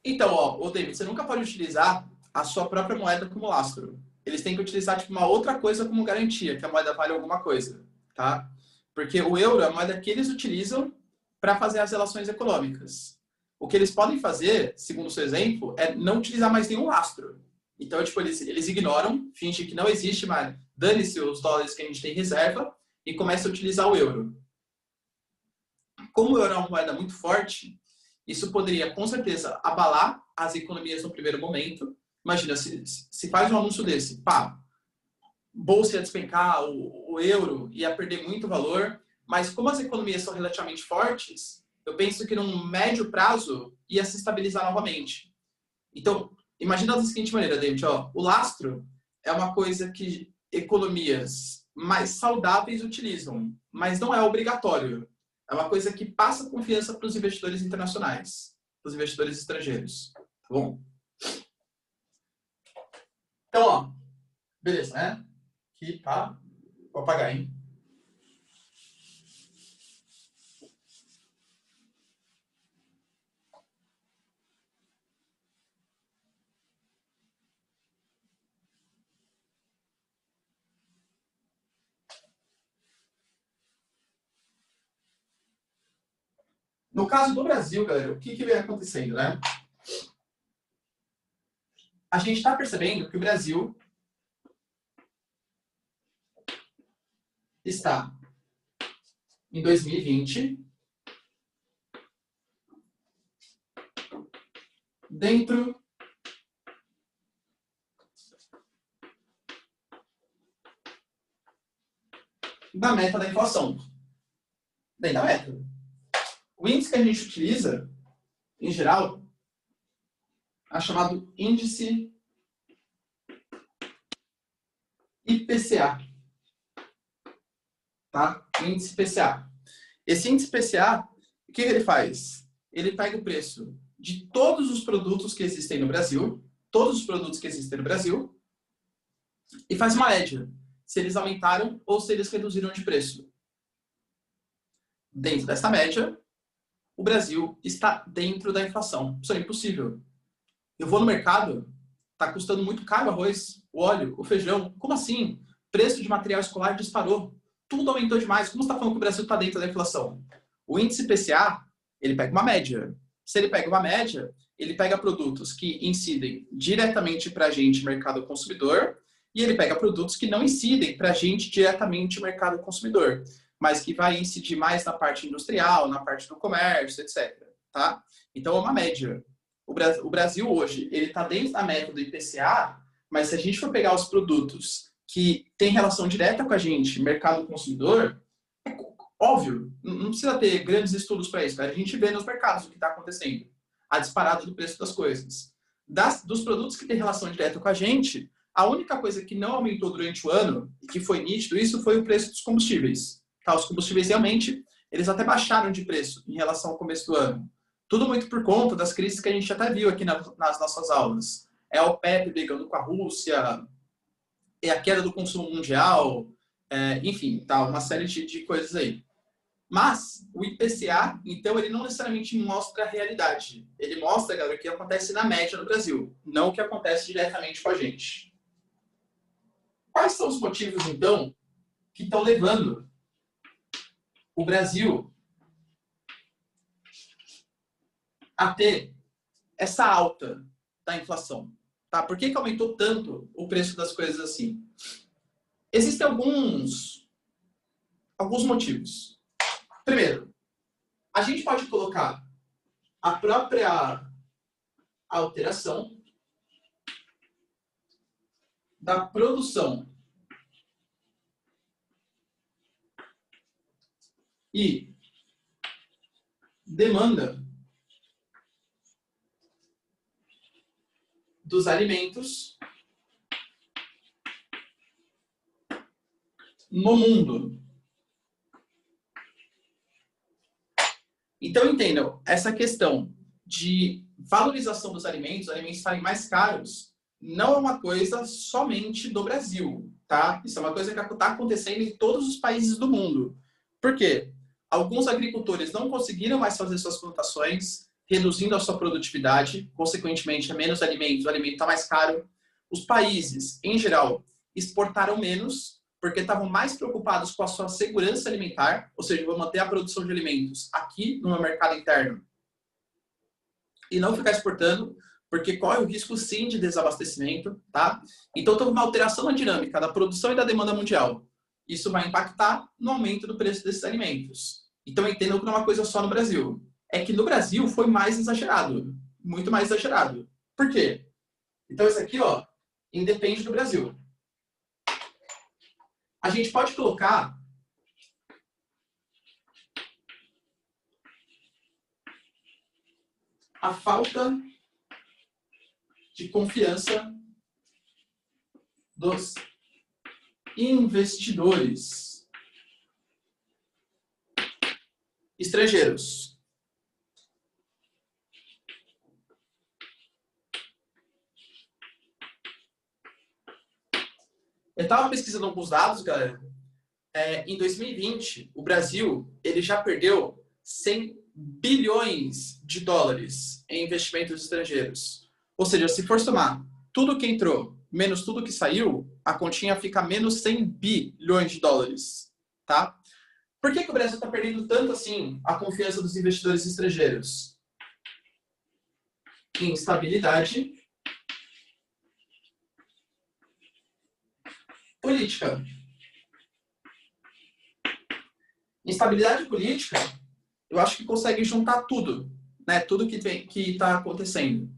Então, ó, David, você nunca pode utilizar a sua própria moeda como lastro. Eles têm que utilizar tipo, uma outra coisa como garantia, que a moeda vale alguma coisa, tá? Porque o euro é a moeda que eles utilizam para fazer as relações econômicas. O que eles podem fazer, segundo o seu exemplo, é não utilizar mais nenhum lastro. Então, tipo, eles ignoram, fingem que não existe mais, dane-se os dólares que a gente tem em reserva e começa a utilizar o euro. Como o euro é uma moeda muito forte, isso poderia, com certeza, abalar as economias no primeiro momento. Imagina, se faz um anúncio desse, pá, bolsa ia despencar, o euro ia perder muito valor, mas como as economias são relativamente fortes, eu penso que num médio prazo ia se estabilizar novamente. Então, imagina da seguinte maneira, David, ó, o lastro é uma coisa que economias mais saudáveis utilizam, mas não é obrigatório. É uma coisa que passa confiança para os investidores internacionais, para os investidores estrangeiros. Tá bom? Então, ó, beleza, né? Aqui tá. Vou apagar, hein? No caso do Brasil, galera, o que vem acontecendo, né? A gente está percebendo que o Brasil está em 2020 dentro da meta da inflação. Dentro da meta. O índice que a gente utiliza, em geral, é chamado índice IPCA. Tá? Índice IPCA. Esse índice IPCA, o que ele faz? Ele pega o preço de todos os produtos que existem no Brasil, e faz uma média, se eles aumentaram ou se eles reduziram de preço. Dentro dessa média, o Brasil está dentro da inflação. Isso é impossível. Eu vou no mercado, está custando muito caro o arroz, o óleo, o feijão. Como assim? Preço de material escolar disparou. Tudo aumentou demais. Como você está falando que o Brasil está dentro da inflação? O índice IPCA, ele pega uma média. Se ele pega uma média, ele pega produtos que incidem diretamente para a gente, mercado consumidor, e ele pega produtos que não incidem para a gente diretamente, mercado consumidor, mas que vai incidir mais na parte industrial, na parte do comércio, etc. Tá? Então, é uma média. O Brasil hoje, ele está dentro da média do IPCA, mas se a gente for pegar os produtos que têm relação direta com a gente, mercado consumidor, é óbvio, não precisa ter grandes estudos para isso, a gente vê nos mercados o que está acontecendo, a disparada do preço das coisas. Dos produtos que têm relação direta com a gente, a única coisa que não aumentou durante o ano, e que foi nítido isso, foi o preço dos combustíveis. Tá? Os combustíveis realmente, eles até baixaram de preço em relação ao começo do ano. Tudo muito por conta das crises que a gente até viu aqui nas nossas aulas. É a OPEP brigando com a Rússia, é a queda do consumo mundial, enfim, tá, uma série de coisas aí. Mas o IPCA, então, ele não necessariamente mostra a realidade. Ele mostra, galera, o que acontece na média no Brasil, não o que acontece diretamente com a gente. Quais são os motivos, então, que estão levando o Brasil a ter essa alta da inflação? Tá? Por que aumentou tanto o preço das coisas assim? Existem alguns motivos. Primeiro, a gente pode colocar a própria alteração da produção e demanda dos alimentos no mundo. Então, entendam, essa questão de valorização dos alimentos, os alimentos estarem mais caros, não é uma coisa somente do Brasil, tá? Isso é uma coisa que está acontecendo em todos os países do mundo. Por quê? Alguns agricultores não conseguiram mais fazer suas plantações, reduzindo a sua produtividade, consequentemente, menos alimentos, o alimento está mais caro. Os países, em geral, exportaram menos, porque estavam mais preocupados com a sua segurança alimentar, ou seja, vou manter a produção de alimentos aqui no meu mercado interno e não ficar exportando, porque corre o risco, sim, de desabastecimento, tá? Então, teve uma alteração na dinâmica da produção e da demanda mundial. Isso vai impactar no aumento do preço desses alimentos. Então, entendam que não é uma coisa só no Brasil. É que no Brasil foi mais exagerado, muito mais exagerado. Por quê? Então, isso aqui, ó, independe do Brasil. A gente pode colocar a falta de confiança dos investidores estrangeiros. Eu estava pesquisando alguns dados, galera. Em 2020, o Brasil ele já perdeu 100 bilhões de dólares em investimentos estrangeiros. Ou seja, se for somar tudo que entrou menos tudo que saiu, a continha fica menos 100 bilhões de dólares. Tá? Por que o Brasil está perdendo tanto assim a confiança dos investidores estrangeiros? Instabilidade política. Instabilidade política, eu acho que consegue juntar tudo, né? Tudo que está acontecendo.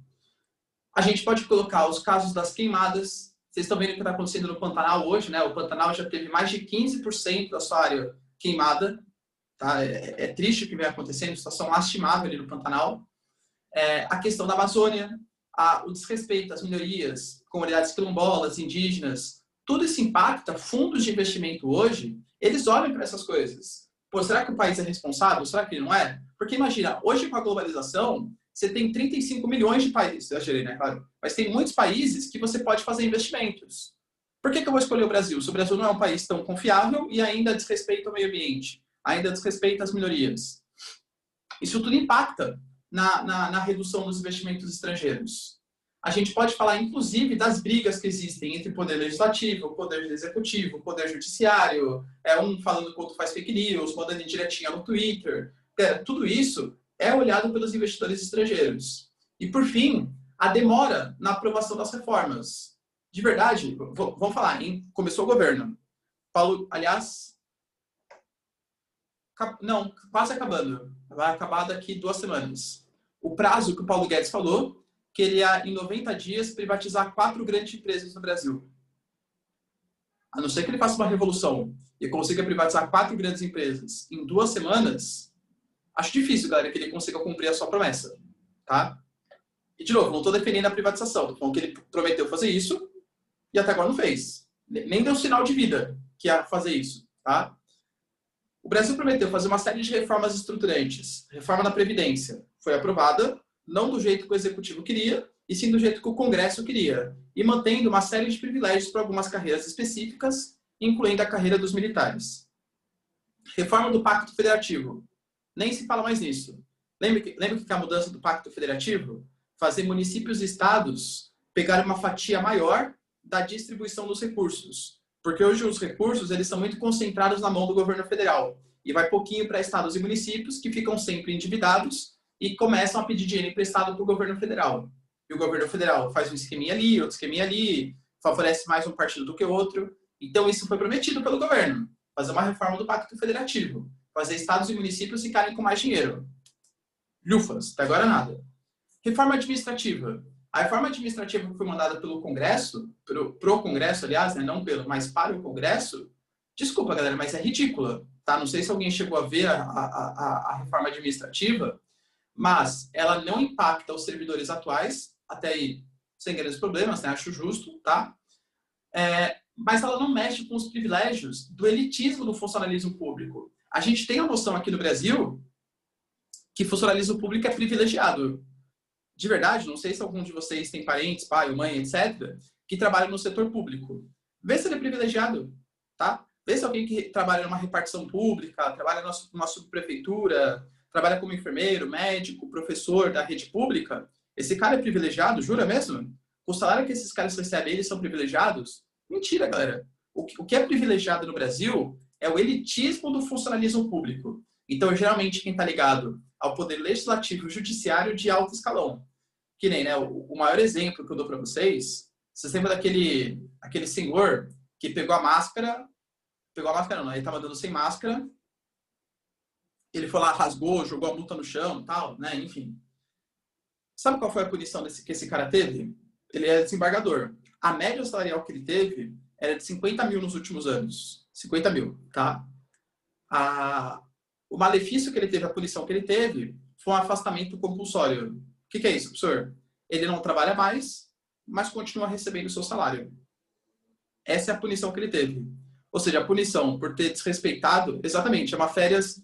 A gente pode colocar os casos das queimadas. Vocês estão vendo o que está acontecendo no Pantanal hoje, né? O Pantanal já teve mais de 15% da sua área queimada. Tá? É triste o que vem acontecendo, situação lastimável ali no Pantanal. A questão da Amazônia, o desrespeito às minorias, comunidades quilombolas, indígenas, tudo isso impacta fundos de investimento hoje, eles olham para essas coisas. Pô, será que o país é responsável? Será que ele não é? Porque imagina, hoje com a globalização, você tem 35 milhões de países, eu gerei, né, claro, mas tem muitos países que você pode fazer investimentos. Por que eu vou escolher o Brasil? Se o Brasil não é um país tão confiável e ainda desrespeita o meio ambiente, ainda desrespeita as minorias. Isso tudo impacta na redução dos investimentos estrangeiros. A gente pode falar, inclusive, das brigas que existem entre o poder legislativo, o poder executivo, o poder judiciário, um falando que o outro faz fake news, mandando indiretinha no Twitter. Tudo isso é olhado pelos investidores estrangeiros. E, por fim, a demora na aprovação das reformas. De verdade, vamos falar, começou o governo. Paulo, aliás, não, quase acabando. Vai acabar daqui 2 semanas. O prazo que o Paulo Guedes falou, que ele ia, em 90 dias, privatizar 4 grandes empresas no Brasil. A não ser que ele faça uma revolução e consiga privatizar 4 grandes empresas em 2 semanas, acho difícil, galera, que ele consiga cumprir a sua promessa. Tá? E, de novo, não estou defendendo a privatização. Estou falando que ele prometeu fazer isso e até agora não fez. Nem deu sinal de vida que ia fazer isso. Tá? O Brasil prometeu fazer uma série de reformas estruturantes. Reforma da Previdência foi aprovada, não do jeito que o Executivo queria, e sim do jeito que o Congresso queria, e mantendo uma série de privilégios para algumas carreiras específicas, incluindo a carreira dos militares. Reforma do Pacto Federativo. Nem se fala mais nisso. Lembra que é a mudança do Pacto Federativo? Fazer municípios e estados pegarem uma fatia maior da distribuição dos recursos. Porque hoje os recursos eles são muito concentrados na mão do governo federal. E vai pouquinho para estados e municípios que ficam sempre endividados e começam a pedir dinheiro emprestado para o governo federal. E o governo federal faz um esqueminha ali, outro esqueminha ali, favorece mais um partido do que outro. Então isso foi prometido pelo governo. Fazer uma reforma do Pacto Federativo. Fazer estados e municípios ficarem com mais dinheiro. Lufas, até agora nada. Reforma administrativa. A reforma administrativa que foi mandada pelo Congresso, pro Congresso, aliás, né, não pelo, mas para o Congresso, desculpa, galera, mas é ridícula. Tá? Não sei se alguém chegou a ver a reforma administrativa, mas ela não impacta os servidores atuais, até aí sem grandes problemas, né? Acho justo, tá? Mas ela não mexe com os privilégios do elitismo do funcionalismo público. A gente tem a noção aqui no Brasil que funcionalismo público é privilegiado. De verdade, não sei se algum de vocês tem parentes, pai ou mãe, etc., que trabalham no setor público. Vê se ele é privilegiado, tá? Vê se alguém que trabalha numa repartição pública, trabalha numa subprefeitura, trabalha como enfermeiro, médico, professor da rede pública, esse cara é privilegiado, jura mesmo? O salário que esses caras recebem, eles são privilegiados? Mentira, galera. O que é privilegiado no Brasil é o elitismo do funcionalismo público. Então, geralmente, quem está ligado ao poder legislativo e judiciário de alto escalão. Que nem, né, o maior exemplo que eu dou para vocês, vocês lembram daquele senhor que pegou a máscara não, ele estava andando sem máscara, ele foi lá, rasgou, jogou a multa no chão, tal, né, enfim. Sabe qual foi a punição que esse cara teve? Ele é desembargador. A média salarial que ele teve era de 50 mil nos últimos anos. 50 mil, tá? O malefício que ele teve, a punição que ele teve, foi um afastamento compulsório. O que é isso, professor? Ele não trabalha mais, mas continua recebendo o seu salário. Essa é a punição que ele teve. Ou seja, a punição por ter desrespeitado, exatamente, é uma férias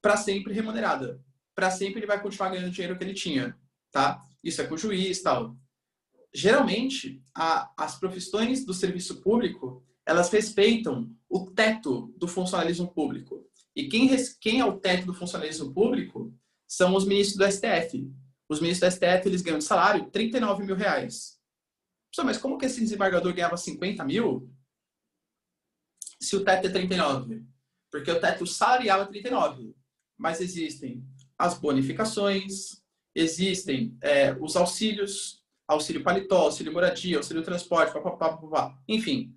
para sempre remunerada. Para sempre ele vai continuar ganhando o dinheiro que ele tinha. Tá? Isso é com o juiz e tal. Geralmente, as profissões do serviço público, elas respeitam o teto do funcionalismo público. E quem é o teto do funcionalismo público são os ministros do STF. Os ministros do STF, eles ganham de salário 39 mil reais. Mas como que esse desembargador ganhava 50 mil se o teto é 39? Porque o teto salarial é 39. Mas existem as bonificações, existem os auxílios, auxílio paletó, auxílio moradia, auxílio transporte, papapá. Enfim,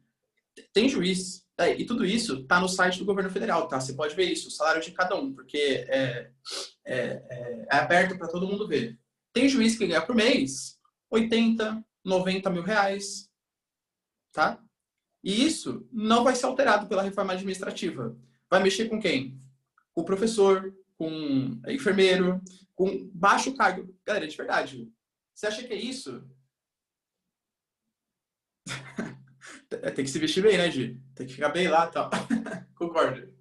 tem juiz. E tudo isso está no site do governo federal, tá? Você pode ver isso, o salário de cada um, porque é aberto para todo mundo ver. Tem juiz que ganha por mês 80, 90 mil reais, tá? E isso não vai ser alterado pela reforma administrativa. Vai mexer com quem? Com o professor, com enfermeiro, com baixo cargo. Galera, de verdade, você acha que é isso? Tem que se vestir bem, né, Gi? Tem que ficar bem lá e tal. Concordo.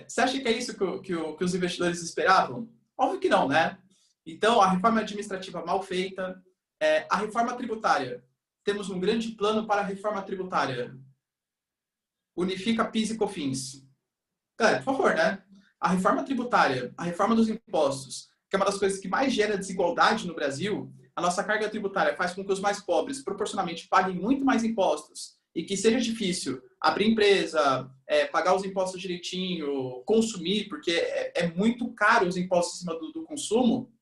Você acha que é isso que os investidores esperavam? Óbvio que não, né? Então, a reforma administrativa mal feita, a reforma tributária. Temos um grande plano para a reforma tributária. Unifica PIS e COFINS. Galera, por favor, né? A reforma tributária, a reforma dos impostos, que é uma das coisas que mais gera desigualdade no Brasil, a nossa carga tributária faz com que os mais pobres, proporcionalmente, paguem muito mais impostos e que seja difícil abrir empresa, pagar os impostos direitinho, consumir, porque é muito caro os impostos em cima do consumo.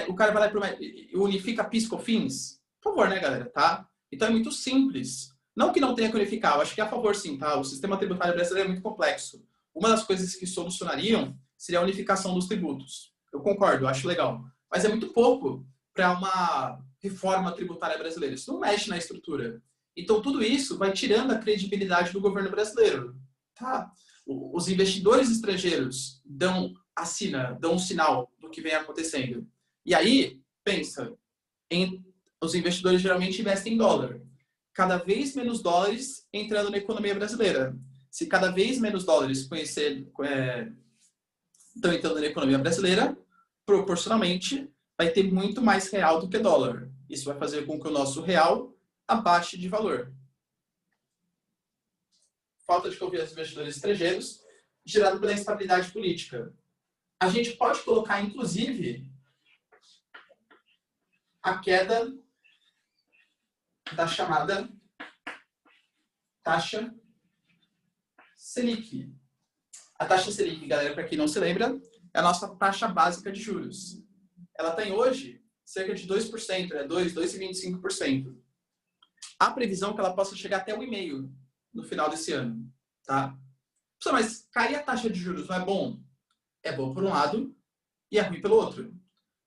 O cara vai lá e unifica PIS e COFINS. Por favor, né, galera? Tá? Então é muito simples. Não que não tenha que unificar, eu acho que é a favor sim, tá? O sistema tributário brasileiro é muito complexo. Uma das coisas que solucionariam seria a unificação dos tributos. Eu concordo, eu acho legal. Mas é muito pouco para uma reforma tributária brasileira. Isso não mexe na estrutura. Então, tudo isso vai tirando a credibilidade do governo brasileiro. Tá? Os investidores estrangeiros dão um sinal do que vem acontecendo. E aí, pensa, os investidores geralmente investem em dólar. Cada vez menos dólares entrando na economia brasileira. Se cada vez menos dólares estão entrando na economia brasileira, proporcionalmente, vai ter muito mais real do que dólar. Isso vai fazer com que o nosso real abaixe de valor. Falta de confiança dos investidores estrangeiros, gerado pela instabilidade política. A gente pode colocar, inclusive, a queda da chamada taxa Selic. A taxa Selic, galera, para quem não se lembra, é a nossa taxa básica de juros. Ela tem hoje cerca de 2%, 2,25%. A previsão é que ela possa chegar até 1,5% no final desse ano. Tá? Mas cair a taxa de juros não é bom? É bom por um lado e é ruim pelo outro.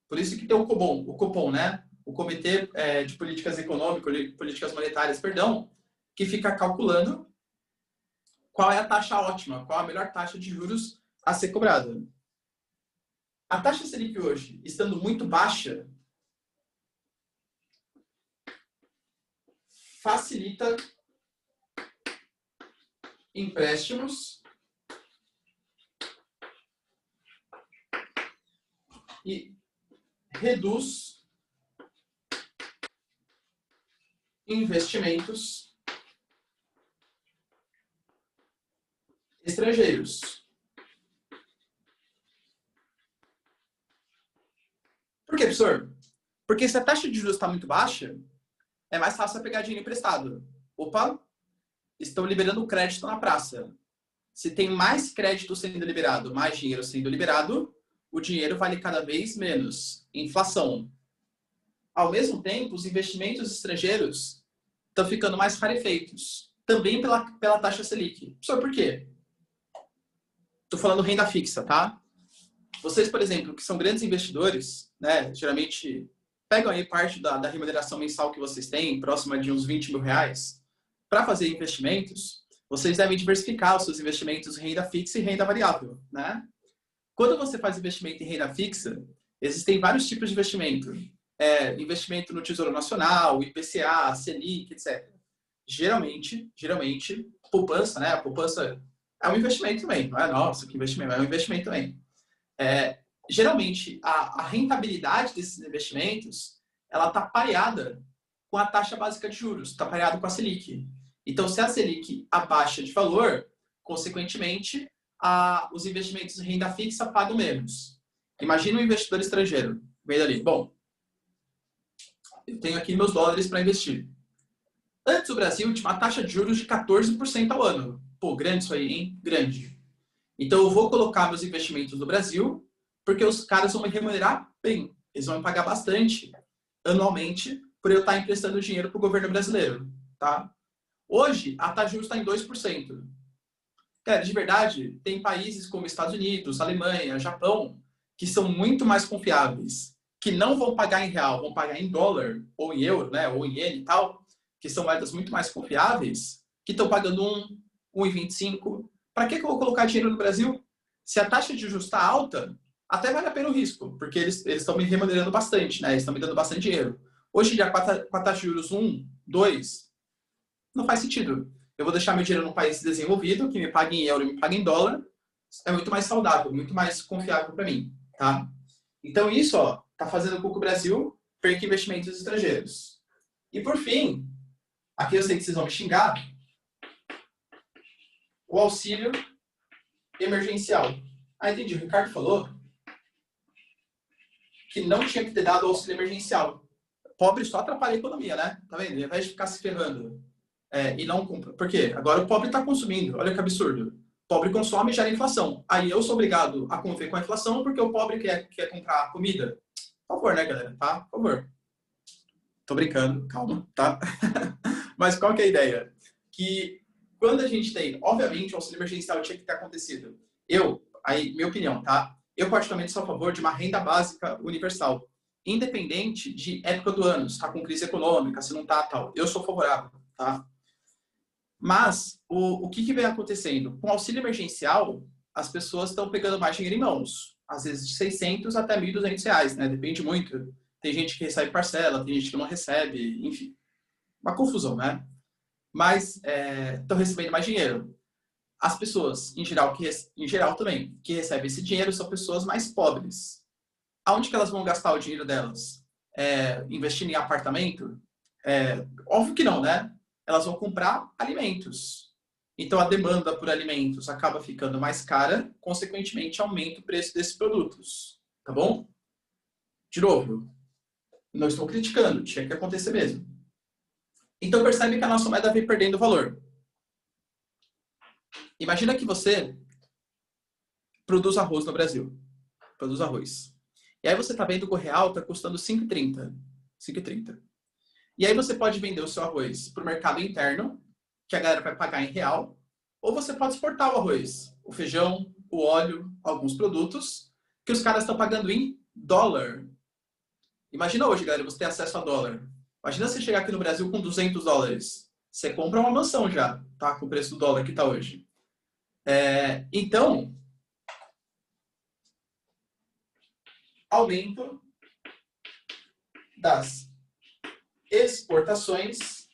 Por isso que tem o Copom, né? O Comitê de Políticas Econômicas, Políticas Monetárias, perdão, que fica calculando qual é a taxa ótima, qual a melhor taxa de juros a ser cobrada. A taxa Selic hoje, estando muito baixa, facilita empréstimos e reduz investimentos estrangeiros. Por quê, professor? Porque se a taxa de juros está muito baixa, é mais fácil pegar dinheiro emprestado. Opa, estão liberando crédito na praça. Se tem mais crédito sendo liberado, mais dinheiro sendo liberado, o dinheiro vale cada vez menos. Inflação. Ao mesmo tempo, os investimentos estrangeiros estão ficando mais rarefeitos. Também pela taxa Selic. Professor, por quê? Estou falando renda fixa, tá? Vocês, por exemplo, que são grandes investidores, né, geralmente pegam aí parte da remuneração mensal que vocês têm, próxima de uns 20 mil reais, para fazer investimentos, vocês devem diversificar os seus investimentos em renda fixa e renda variável, né? Quando você faz investimento em renda fixa, existem vários tipos de investimento. Investimento no Tesouro Nacional, IPCA, Selic, etc. Geralmente, poupança, né? A poupança é um investimento também. Não é nossa, que investimento, é um investimento também. Geralmente, a rentabilidade desses investimentos, ela está pareada com a taxa básica de juros, está pareada com a Selic. Então, se a Selic abaixa de valor, consequentemente, os investimentos em renda fixa pagam menos. Imagina um investidor estrangeiro, vem dali. Bom, eu tenho aqui meus dólares para investir. Antes o Brasil tinha uma taxa de juros de 14% ao ano. Pô, grande isso aí, hein? Grande. Então, eu vou colocar meus investimentos no Brasil, porque os caras vão me remunerar bem. Eles vão me pagar bastante anualmente por eu estar emprestando dinheiro para o governo brasileiro. Tá? Hoje, a taxa de juros está em 2%. Cara, de verdade, tem países como Estados Unidos, Alemanha, Japão, que são muito mais confiáveis, que não vão pagar em real, vão pagar em dólar, ou em euro, né, ou em iene e tal, que são moedas muito mais confiáveis, que estão pagando 1,25. Para que eu vou colocar dinheiro no Brasil? Se a taxa de juros está alta, até vale a pena o risco, porque eles estão me remunerando bastante, né? Eles estão me dando bastante dinheiro. Hoje, já com a taxa de juros 1, 2, não faz sentido. Eu vou deixar meu dinheiro num país desenvolvido, que me pague em euro e me pague em dólar. É muito mais saudável, muito mais confiável para mim, tá? Então isso, ó, tá fazendo com que o Brasil perca investimentos estrangeiros. E por fim, aqui eu sei que vocês vão me xingar, o auxílio emergencial. Ah, entendi. O Ricardo falou que não tinha que ter dado auxílio emergencial. Pobre só atrapalha a economia, né? Tá vendo? Ao invés de ficar se ferrando e não compra. Por quê? Agora o pobre está consumindo. Olha que absurdo. O pobre consome e gera inflação. Aí eu sou obrigado a conviver com a inflação porque o pobre quer comprar comida. Por favor, né, galera? Tá? Por favor. Tô brincando. Calma, tá? Mas qual que é a ideia? Que quando a gente tem, obviamente, o auxílio emergencial tinha que ter acontecido. Aí, minha opinião, tá? Eu particularmente sou a favor de uma renda básica universal, independente de época do ano, se tá com crise econômica, se não tá, tal. Eu sou favorável, tá? Mas, o que vem acontecendo? Com o auxílio emergencial, as pessoas estão pegando mais dinheiro em mãos. Às vezes de 600 até R$ 1.200, né? Depende muito. Tem gente que recebe parcela, tem gente que não recebe, enfim. Uma confusão, né? Mas estão recebendo mais dinheiro. As pessoas, em geral também, que recebem esse dinheiro são pessoas mais pobres. Aonde que elas vão gastar o dinheiro delas? Investindo em apartamento? Óbvio que não, né? Elas vão comprar alimentos. Então, a demanda por alimentos acaba ficando mais cara, consequentemente, aumenta o preço desses produtos. Tá bom? De novo, não estou criticando, tinha que acontecer mesmo. Então, percebe que a nossa moeda vem perdendo valor. Imagina que você produz arroz no Brasil. Produz arroz. E aí você está vendo que o real está custando 5,30. 5,30. E aí você pode vender o seu arroz para o mercado interno, que a galera vai pagar em real, ou você pode exportar o arroz, o feijão, o óleo, alguns produtos, que os caras estão pagando em dólar. Imagina hoje, galera, você ter acesso a dólar. Imagina você chegar aqui no Brasil com $200. Você compra uma mansão já, tá? Com o preço do dólar que está hoje. Então, aumento das exportações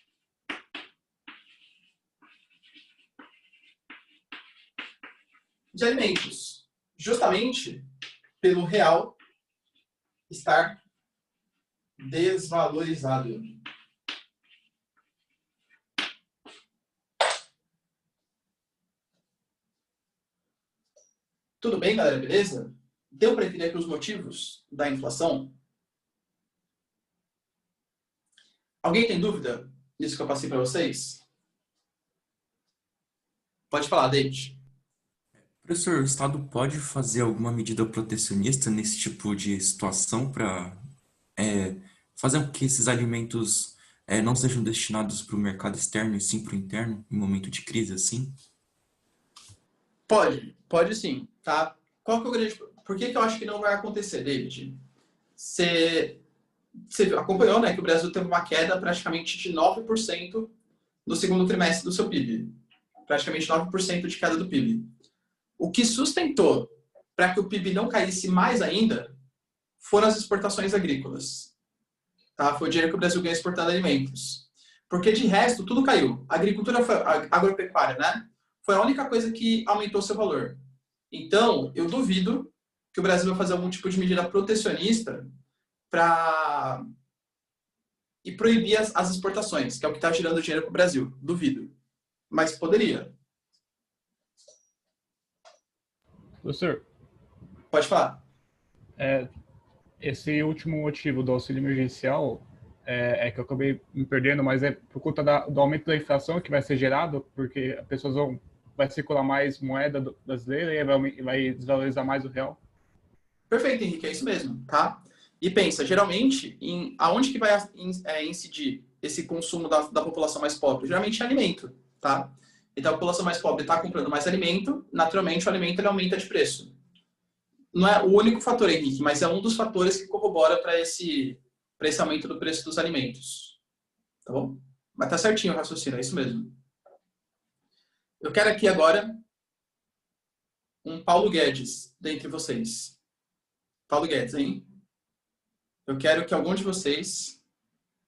de alimentos, justamente pelo real estar desvalorizado. Tudo bem, galera? Beleza? Deu para entender aqui os motivos da inflação? Alguém tem dúvida nisso que eu passei para vocês? Pode falar, David. Professor, o Estado pode fazer alguma medida protecionista nesse tipo de situação para fazer com que esses alimentos não sejam destinados para o mercado externo e sim para o interno, em momento de crise assim? Pode sim, tá? Qual que é o grande... Por que eu acho que não vai acontecer, David? Você acompanhou, né, que o Brasil teve uma queda praticamente de 9% no segundo trimestre do seu PIB. Praticamente 9% de queda do PIB. O que sustentou para que o PIB não caísse mais ainda foram as exportações agrícolas. Tá? Foi o dinheiro que o Brasil ganhou exportando alimentos. Porque de resto, tudo caiu. A agricultura agropecuária, né? Foi a única coisa que aumentou seu valor. Então, eu duvido que o Brasil vai fazer algum tipo de medida protecionista para proibir as exportações, que é o que está girando dinheiro para o Brasil. Duvido. Mas poderia. Professor, Pode falar. esse último motivo do auxílio emergencial é que eu acabei me perdendo, mas é por conta do aumento da inflação que vai ser gerado, porque as pessoas vai circular mais moeda brasileira e vai desvalorizar mais o real. Perfeito, Henrique, é isso mesmo, tá? E pensa, geralmente, aonde que vai incidir esse consumo da população mais pobre? Geralmente em alimento, tá? Então a população mais pobre está comprando mais alimento, naturalmente o alimento ele aumenta de preço. Não é o único fator, Henrique, mas é um dos fatores que corrobora para esse aumento do preço dos alimentos. Tá bom? Mas tá certinho o raciocínio, é isso mesmo. Eu quero aqui agora um Paulo Guedes dentre vocês. Paulo Guedes, hein? Eu quero que algum de vocês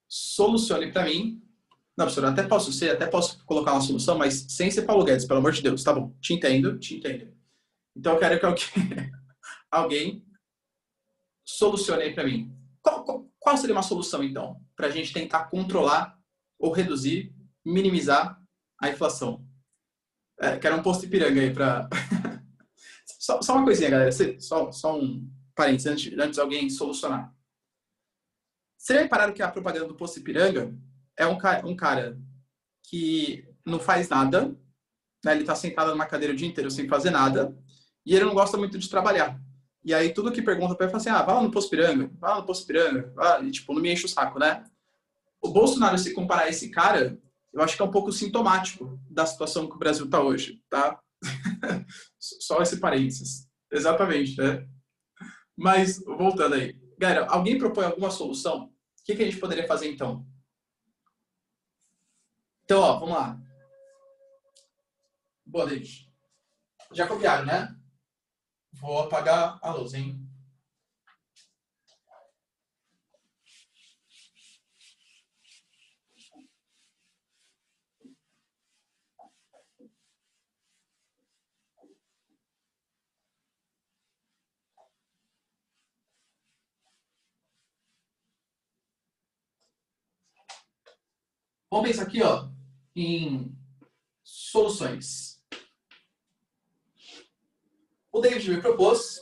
solucione para mim. Não, professor, até posso colocar uma solução, mas sem ser Paulo Guedes, pelo amor de Deus. Tá bom, te entendo. Então eu quero que alguém solucione aí para mim. Qual seria uma solução, então, para a gente tentar controlar ou reduzir, minimizar a inflação? Quero um posto Ipiranga aí para... só uma coisinha, galera. Só um parênteses antes de alguém solucionar. Vocês já repararam que a propaganda do posto Ipiranga é um cara que não faz nada, né? Ele está sentado numa cadeira o dia inteiro sem fazer nada, e ele não gosta muito de trabalhar. E aí tudo que pergunta para ele fala assim, vai lá no posto Ipiranga, vai lá no posto Ipiranga, e tipo, não me enche o saco, né? O Bolsonaro, se comparar a esse cara, eu acho que é um pouco sintomático da situação que o Brasil está hoje, tá? Só esse parênteses. Exatamente, né? Mas, voltando aí. Galera, alguém propõe alguma solução? O que a gente poderia fazer, então? Então, vamos lá. Boa, David. Já copiaram, né? Vou apagar a luz, hein? Vamos pensar aqui, em soluções. O David me propôs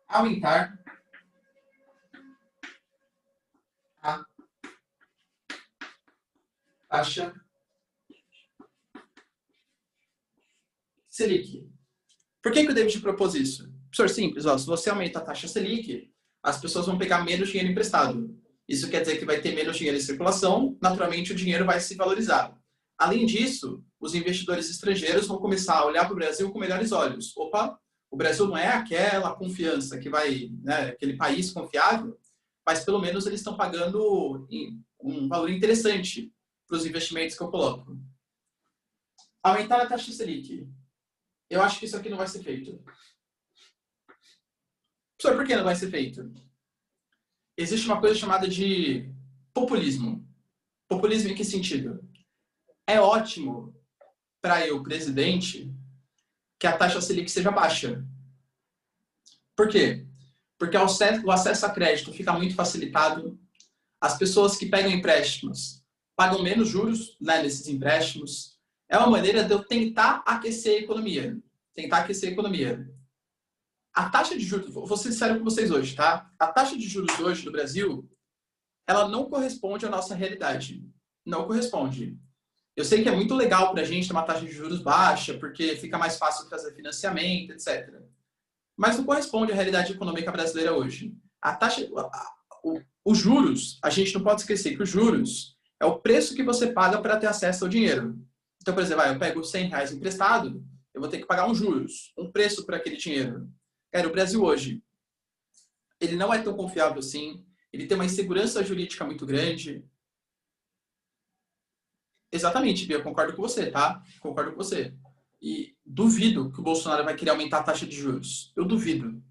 aumentar a taxa Selic. Por que o David propôs isso? Professor, simples, se você aumenta a taxa Selic, as pessoas vão pegar menos dinheiro emprestado. Isso quer dizer que vai ter menos dinheiro em circulação, naturalmente o dinheiro vai se valorizar. Além disso, os investidores estrangeiros vão começar a olhar para o Brasil com melhores olhos. Opa, o Brasil não é aquela confiança que vai, né, aquele país confiável, mas pelo menos eles estão pagando um valor interessante para os investimentos que eu coloco. Aumentar a taxa Selic. Eu acho que isso aqui não vai ser feito. Professor, por que não vai ser feito? Existe uma coisa chamada de populismo. Populismo em que sentido? É ótimo para eu, presidente, que a taxa Selic seja baixa. Por quê? Porque o acesso a crédito fica muito facilitado. As pessoas que pegam empréstimos pagam menos juros, né, nesses empréstimos. É uma maneira de eu tentar aquecer a economia. A taxa de juros, vou ser sincero com vocês hoje, tá? A taxa de juros hoje no Brasil, ela não corresponde à nossa realidade. Não corresponde. Eu sei que é muito legal para a gente ter uma taxa de juros baixa, porque fica mais fácil fazer financiamento, etc. Mas não corresponde à realidade econômica brasileira hoje. Os juros, a gente não pode esquecer que os juros é o preço que você paga para ter acesso ao dinheiro. Então, por exemplo, eu pego R$100 emprestado, eu vou ter que pagar um juros, um preço por aquele dinheiro. Cara, o Brasil hoje, ele não é tão confiável assim, ele tem uma insegurança jurídica muito grande. Exatamente, Bia, concordo com você, tá? Concordo com você. E duvido que o Bolsonaro vai querer aumentar a taxa de juros. Eu duvido.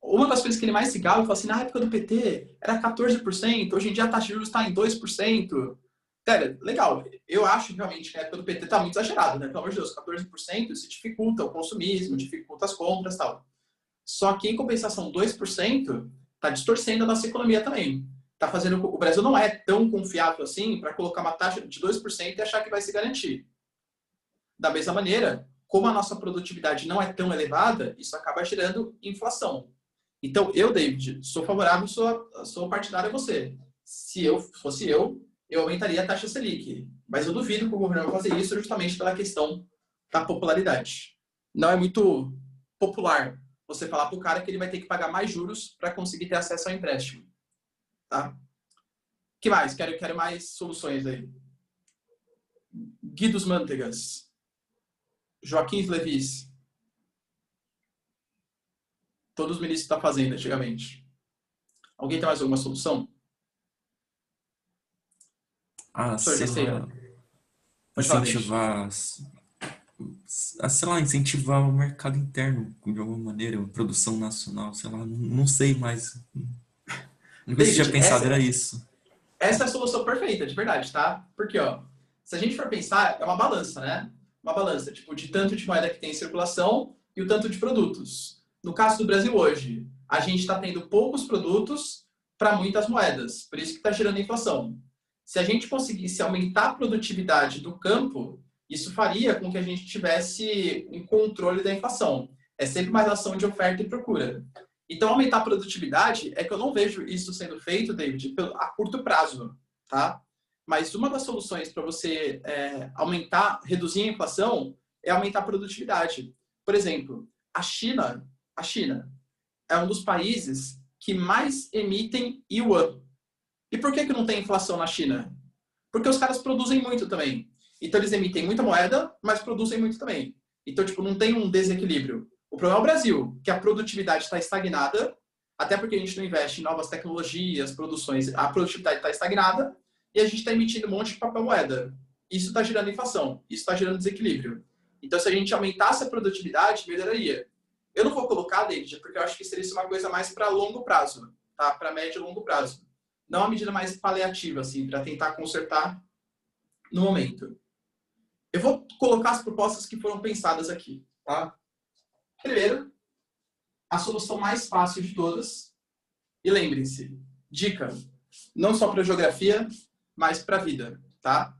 Uma das coisas que ele mais se gaba, ele fala assim, na época do PT era 14%, hoje em dia a taxa de juros está em 2%. Cara, legal. Eu acho realmente que a época do PT está muito exagerado, né? Pelo amor de Deus, 14% isso dificulta o consumismo, dificulta as compras e tal. Só que, em compensação, 2% está distorcendo a nossa economia também. Tá fazendo, o Brasil não é tão confiável assim para colocar uma taxa de 2% e achar que vai se garantir. Da mesma maneira, como a nossa produtividade não é tão elevada, isso acaba gerando inflação. Então, eu, David, sou favorável, sou partidário a você. Se eu fosse eu aumentaria a taxa Selic. Mas eu duvido que o governo vai fazer isso justamente pela questão da popularidade. Não é muito popular você falar para o cara que ele vai ter que pagar mais juros para conseguir ter acesso ao empréstimo. Tá? O que mais? Quero mais soluções aí. Guido Manteigas. Joaquim Levis. Todos os ministros da Fazenda, antigamente. Alguém tem mais alguma solução? Sei lá, incentivar, sei lá, incentivar o mercado interno de alguma maneira, a produção nacional, sei lá, não sei mais. Não que eu tinha pensado era isso. Essa é a solução perfeita, de verdade, tá? Porque, se a gente for pensar, é uma balança, né? uma balança, tipo, de tanto de moeda que tem em circulação e o tanto de produtos. No caso do Brasil hoje, a gente está tendo poucos produtos para muitas moedas, por isso que está gerando inflação. Se a gente conseguisse aumentar a produtividade do campo, isso faria com que a gente tivesse um controle da inflação. É sempre uma relação de oferta e procura. Então, aumentar a produtividade é que eu não vejo isso sendo feito, David, a curto prazo, tá? Mas uma das soluções para você reduzir a inflação é aumentar a produtividade. Por exemplo, a China é um dos países que mais emitem yuan. E por que não tem inflação na China? Porque os caras produzem muito também. Então, eles emitem muita moeda, mas produzem muito também. Então, tipo, não tem um desequilíbrio. O problema é o Brasil, que a produtividade está estagnada, até porque a gente não investe em novas tecnologias, produções, a produtividade está estagnada, e a gente está emitindo um monte de papel moeda. Isso está gerando inflação, isso está gerando desequilíbrio. Então, se a gente aumentasse a produtividade, melhoraria. Eu não vou colocar, David, porque eu acho que seria uma coisa mais para longo prazo, tá? Para médio e longo prazo. Não uma medida mais paliativa, assim, para tentar consertar no momento. Eu vou colocar as propostas que foram pensadas aqui, tá? Primeiro, a solução mais fácil de todas. E lembrem-se, dica, não só para geografia, mas para a vida, tá?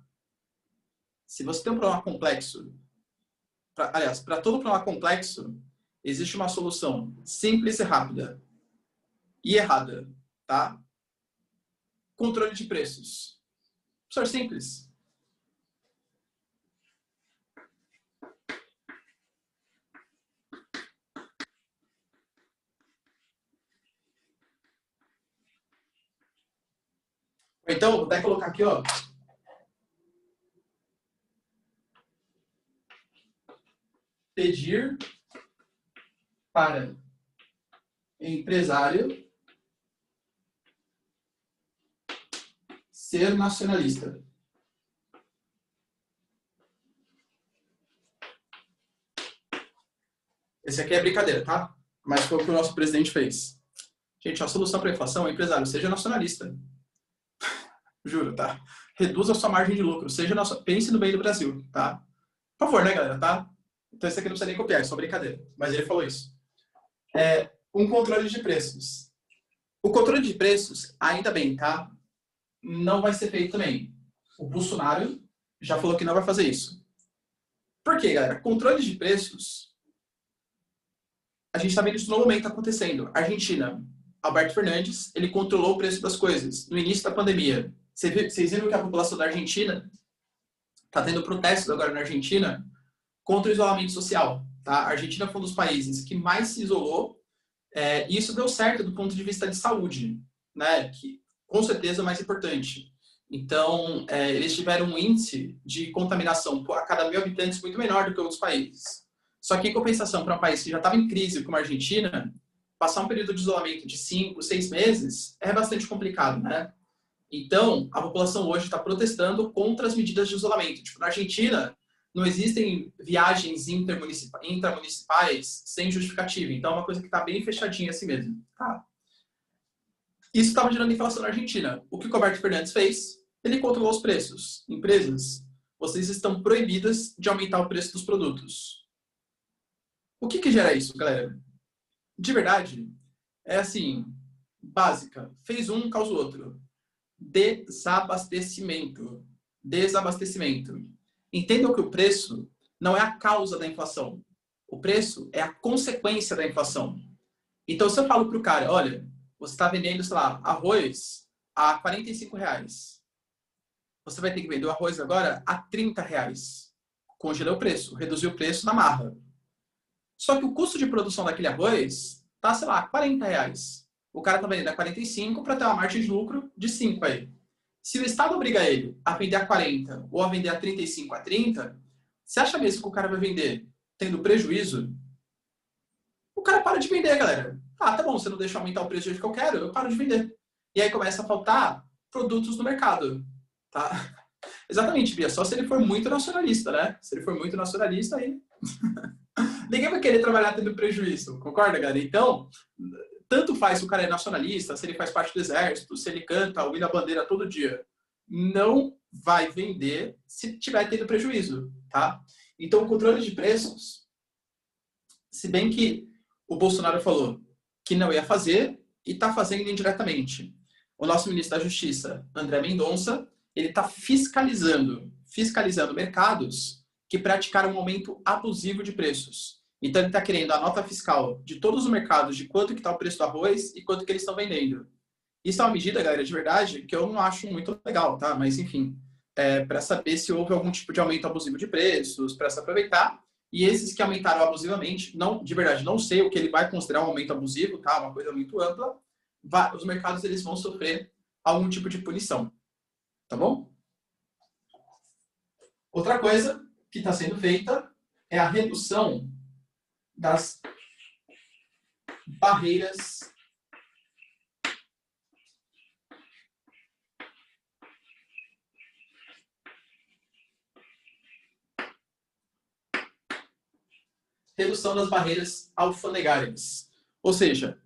Se você tem um problema complexo, para todo problema complexo, existe uma solução simples e rápida. E errada, tá? Controle de preços. Professor, simples. Então, vou até colocar aqui, ó. Pedir para empresário ser nacionalista. Esse aqui é brincadeira, tá? Mas foi o que o nosso presidente fez. Gente, a solução para a inflação é empresário, seja nacionalista. Juro, tá? Reduza a sua margem de lucro. Pense no bem do Brasil, tá? Por favor, né, galera, tá? Então, isso aqui não precisa nem copiar, é só brincadeira. Mas ele falou isso. Um controle de preços. O controle de preços, ainda bem, tá? Não vai ser feito também. O Bolsonaro já falou que não vai fazer isso. Por quê, galera? Controle de preços, a gente tá vendo isso no momento acontecendo. Argentina, Alberto Fernandes, ele controlou o preço das coisas no início da pandemia. Vocês viram que a população da Argentina está tendo protestos agora na Argentina contra o isolamento social. Tá? A Argentina foi um dos países que mais se isolou e isso deu certo do ponto de vista de saúde, né? Que com certeza é o mais importante. Então, eles tiveram um índice de contaminação a cada 1.000 habitantes muito menor do que outros países. Só que, em compensação, para um país que já estava em crise como a Argentina, passar um período de isolamento de 5, 6 meses é bastante complicado, né? Então, a população hoje está protestando contra as medidas de isolamento. Tipo, na Argentina, não existem viagens intramunicipais sem justificativa. Então, é uma coisa que está bem fechadinha assim mesmo. Tá? Isso estava gerando inflação na Argentina. O que o Roberto Fernandes fez? Ele controlou os preços. Empresas, vocês estão proibidas de aumentar o preço dos produtos. O que gera isso, galera? De verdade, é assim, básica. Fez um, causa o outro. Desabastecimento. Entendam que o preço não é a causa da inflação. O preço é a consequência da inflação. Então, se eu falo para o cara, olha, você está vendendo, sei lá, arroz a R$45. Você vai ter que vender o arroz agora a R$30. Congelou o preço, reduziu o preço na marra. Só que o custo de produção daquele arroz está, sei lá, R$40. O cara está vendendo a 45 para ter uma margem de lucro de 5 aí. Se o Estado obriga ele a vender a 40 ou a vender a 35 a 30, você acha mesmo que o cara vai vender tendo prejuízo? O cara para de vender, galera. Ah, tá bom, você não deixa aumentar o preço do jeito que eu quero, eu paro de vender. E aí começa a faltar produtos no mercado. Tá? Exatamente, Bia. Só se ele for muito nacionalista, né? Se ele for muito nacionalista, aí... Ninguém vai querer trabalhar tendo prejuízo. Concorda, galera? Então... Tanto faz se o cara é nacionalista, se ele faz parte do exército, se ele canta, ouvindo a bandeira todo dia. Não vai vender se tiver tendo prejuízo, tá? Então, o controle de preços, se bem que o Bolsonaro falou que não ia fazer e está fazendo indiretamente. O nosso ministro da Justiça, André Mendonça, ele está fiscalizando mercados que praticaram um aumento abusivo de preços. Então, ele está querendo a nota fiscal de todos os mercados de quanto que está o preço do arroz e quanto que eles estão vendendo. Isso é uma medida, galera, de verdade, que eu não acho muito legal, tá? Mas, enfim, para saber se houve algum tipo de aumento abusivo de preços, para se aproveitar. E esses que aumentaram abusivamente, não, de verdade, não sei o que ele vai considerar um aumento abusivo, tá? Uma coisa muito ampla. Os mercados eles vão sofrer algum tipo de punição. Tá bom? Outra coisa que está sendo feita é a redução das barreiras alfandegárias. Ou seja,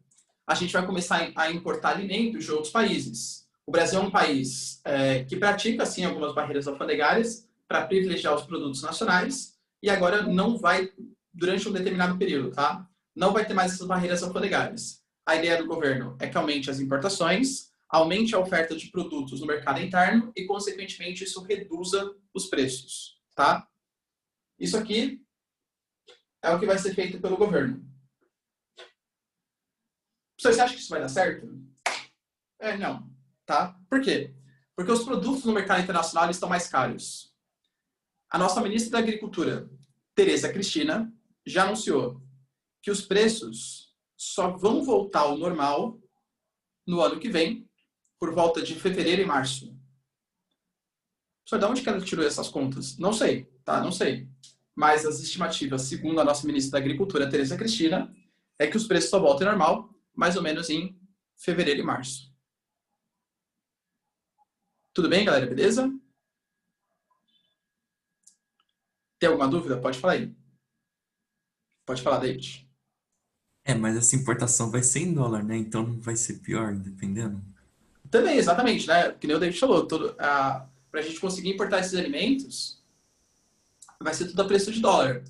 a gente vai começar a importar alimentos de outros países. O Brasil é um país que pratica, sim, algumas barreiras alfandegárias para privilegiar os produtos nacionais e agora não vai, durante um determinado período, tá? Não vai ter mais essas barreiras alfandegárias. A ideia do governo é que aumente as importações, aumente a oferta de produtos no mercado interno e, consequentemente, isso reduza os preços, tá? Isso aqui é o que vai ser feito pelo governo. Você acha que isso vai dar certo? Não, tá? Por quê? Porque os produtos no mercado internacional estão mais caros. A nossa ministra da Agricultura, Tereza Cristina, já anunciou que os preços só vão voltar ao normal no ano que vem, por volta de fevereiro e março. Só de onde que ela tirou essas contas? Não sei, tá? Não sei. Mas as estimativas, segundo a nossa ministra da Agricultura, Tereza Cristina, é que os preços só voltem ao normal mais ou menos em fevereiro e março. Tudo bem, galera? Beleza? Tem alguma dúvida? Pode falar aí. Pode falar, David. Mas essa importação vai ser em dólar, né? Então não vai ser pior, dependendo. Também, exatamente, né? Que nem o David falou, para a gente conseguir importar esses alimentos, vai ser tudo a preço de dólar.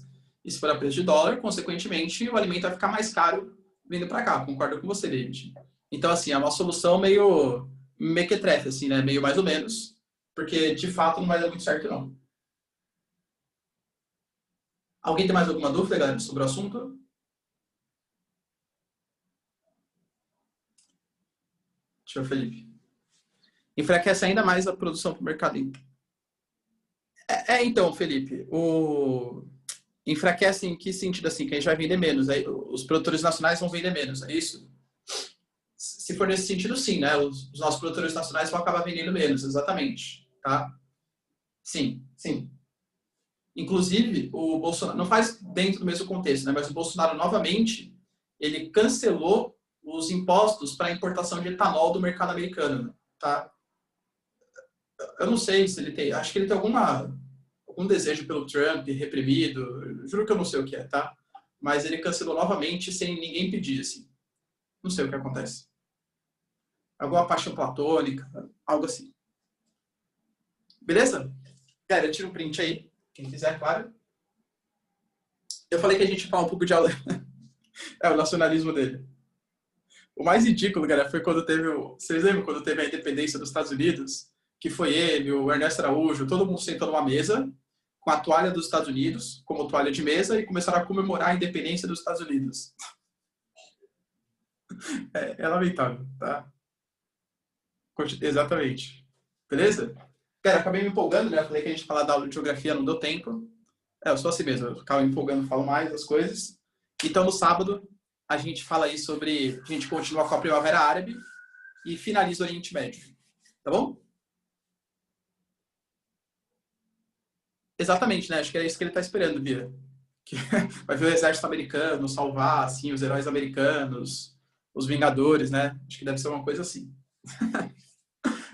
E se for a preço de dólar, consequentemente, o alimento vai ficar mais caro vindo para cá. Concordo com você, David. Então, assim, é uma solução meio mequetrefe, assim, né? Meio mais ou menos, porque de fato não vai dar muito certo, não. Alguém tem mais alguma dúvida, galera, sobre o assunto? Deixa eu ver, Felipe. Enfraquece ainda mais a produção para o mercado. Então, Felipe, enfraquece em que sentido, assim? Que a gente vai vender menos, aí os produtores nacionais vão vender menos, é isso? Se for nesse sentido, sim, né? Os nossos produtores nacionais vão acabar vendendo menos, exatamente, tá? Sim, sim. Inclusive, o Bolsonaro, não faz dentro do mesmo contexto, né? Mas o Bolsonaro, novamente, ele cancelou os impostos para a importação de etanol do mercado americano, tá? Eu não sei se ele tem, acho que ele tem algum desejo pelo Trump reprimido, juro que eu não sei o que é, tá? Mas ele cancelou novamente sem ninguém pedir, assim. Não sei o que acontece. Alguma paixão platônica, algo assim. Beleza? Galera, tira um print aí, quem quiser, claro. Eu falei que a gente fala um pouco de aula. O nacionalismo dele. O mais ridículo, galera, foi quando teve vocês lembram quando teve a independência dos Estados Unidos? Que foi ele, o Ernesto Araújo, todo mundo sentou numa mesa com a toalha dos Estados Unidos como toalha de mesa e começaram a comemorar a independência dos Estados Unidos. É lamentável, tá? Exatamente. Beleza? Cara, acabei me empolgando, né? Eu falei que a gente falar da aula de geografia, não deu tempo. Eu sou assim mesmo, eu ficava me empolgando, falo mais das coisas. Então, no sábado, a gente fala aí sobre... A gente continua com a Primavera Árabe e finaliza o Oriente Médio. Tá bom? Exatamente, né? Acho que é isso que ele tá esperando, Bia. Que vai ver o exército americano salvar, assim, os heróis americanos, os Vingadores, né? Acho que deve ser uma coisa assim.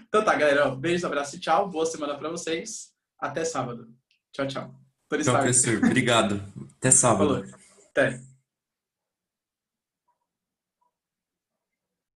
Então tá, galera. Beijos, abraço e tchau. Boa semana pra vocês. Até sábado. Tchau, tchau. Tchau, professor. Obrigado. Até sábado. Falou. Até.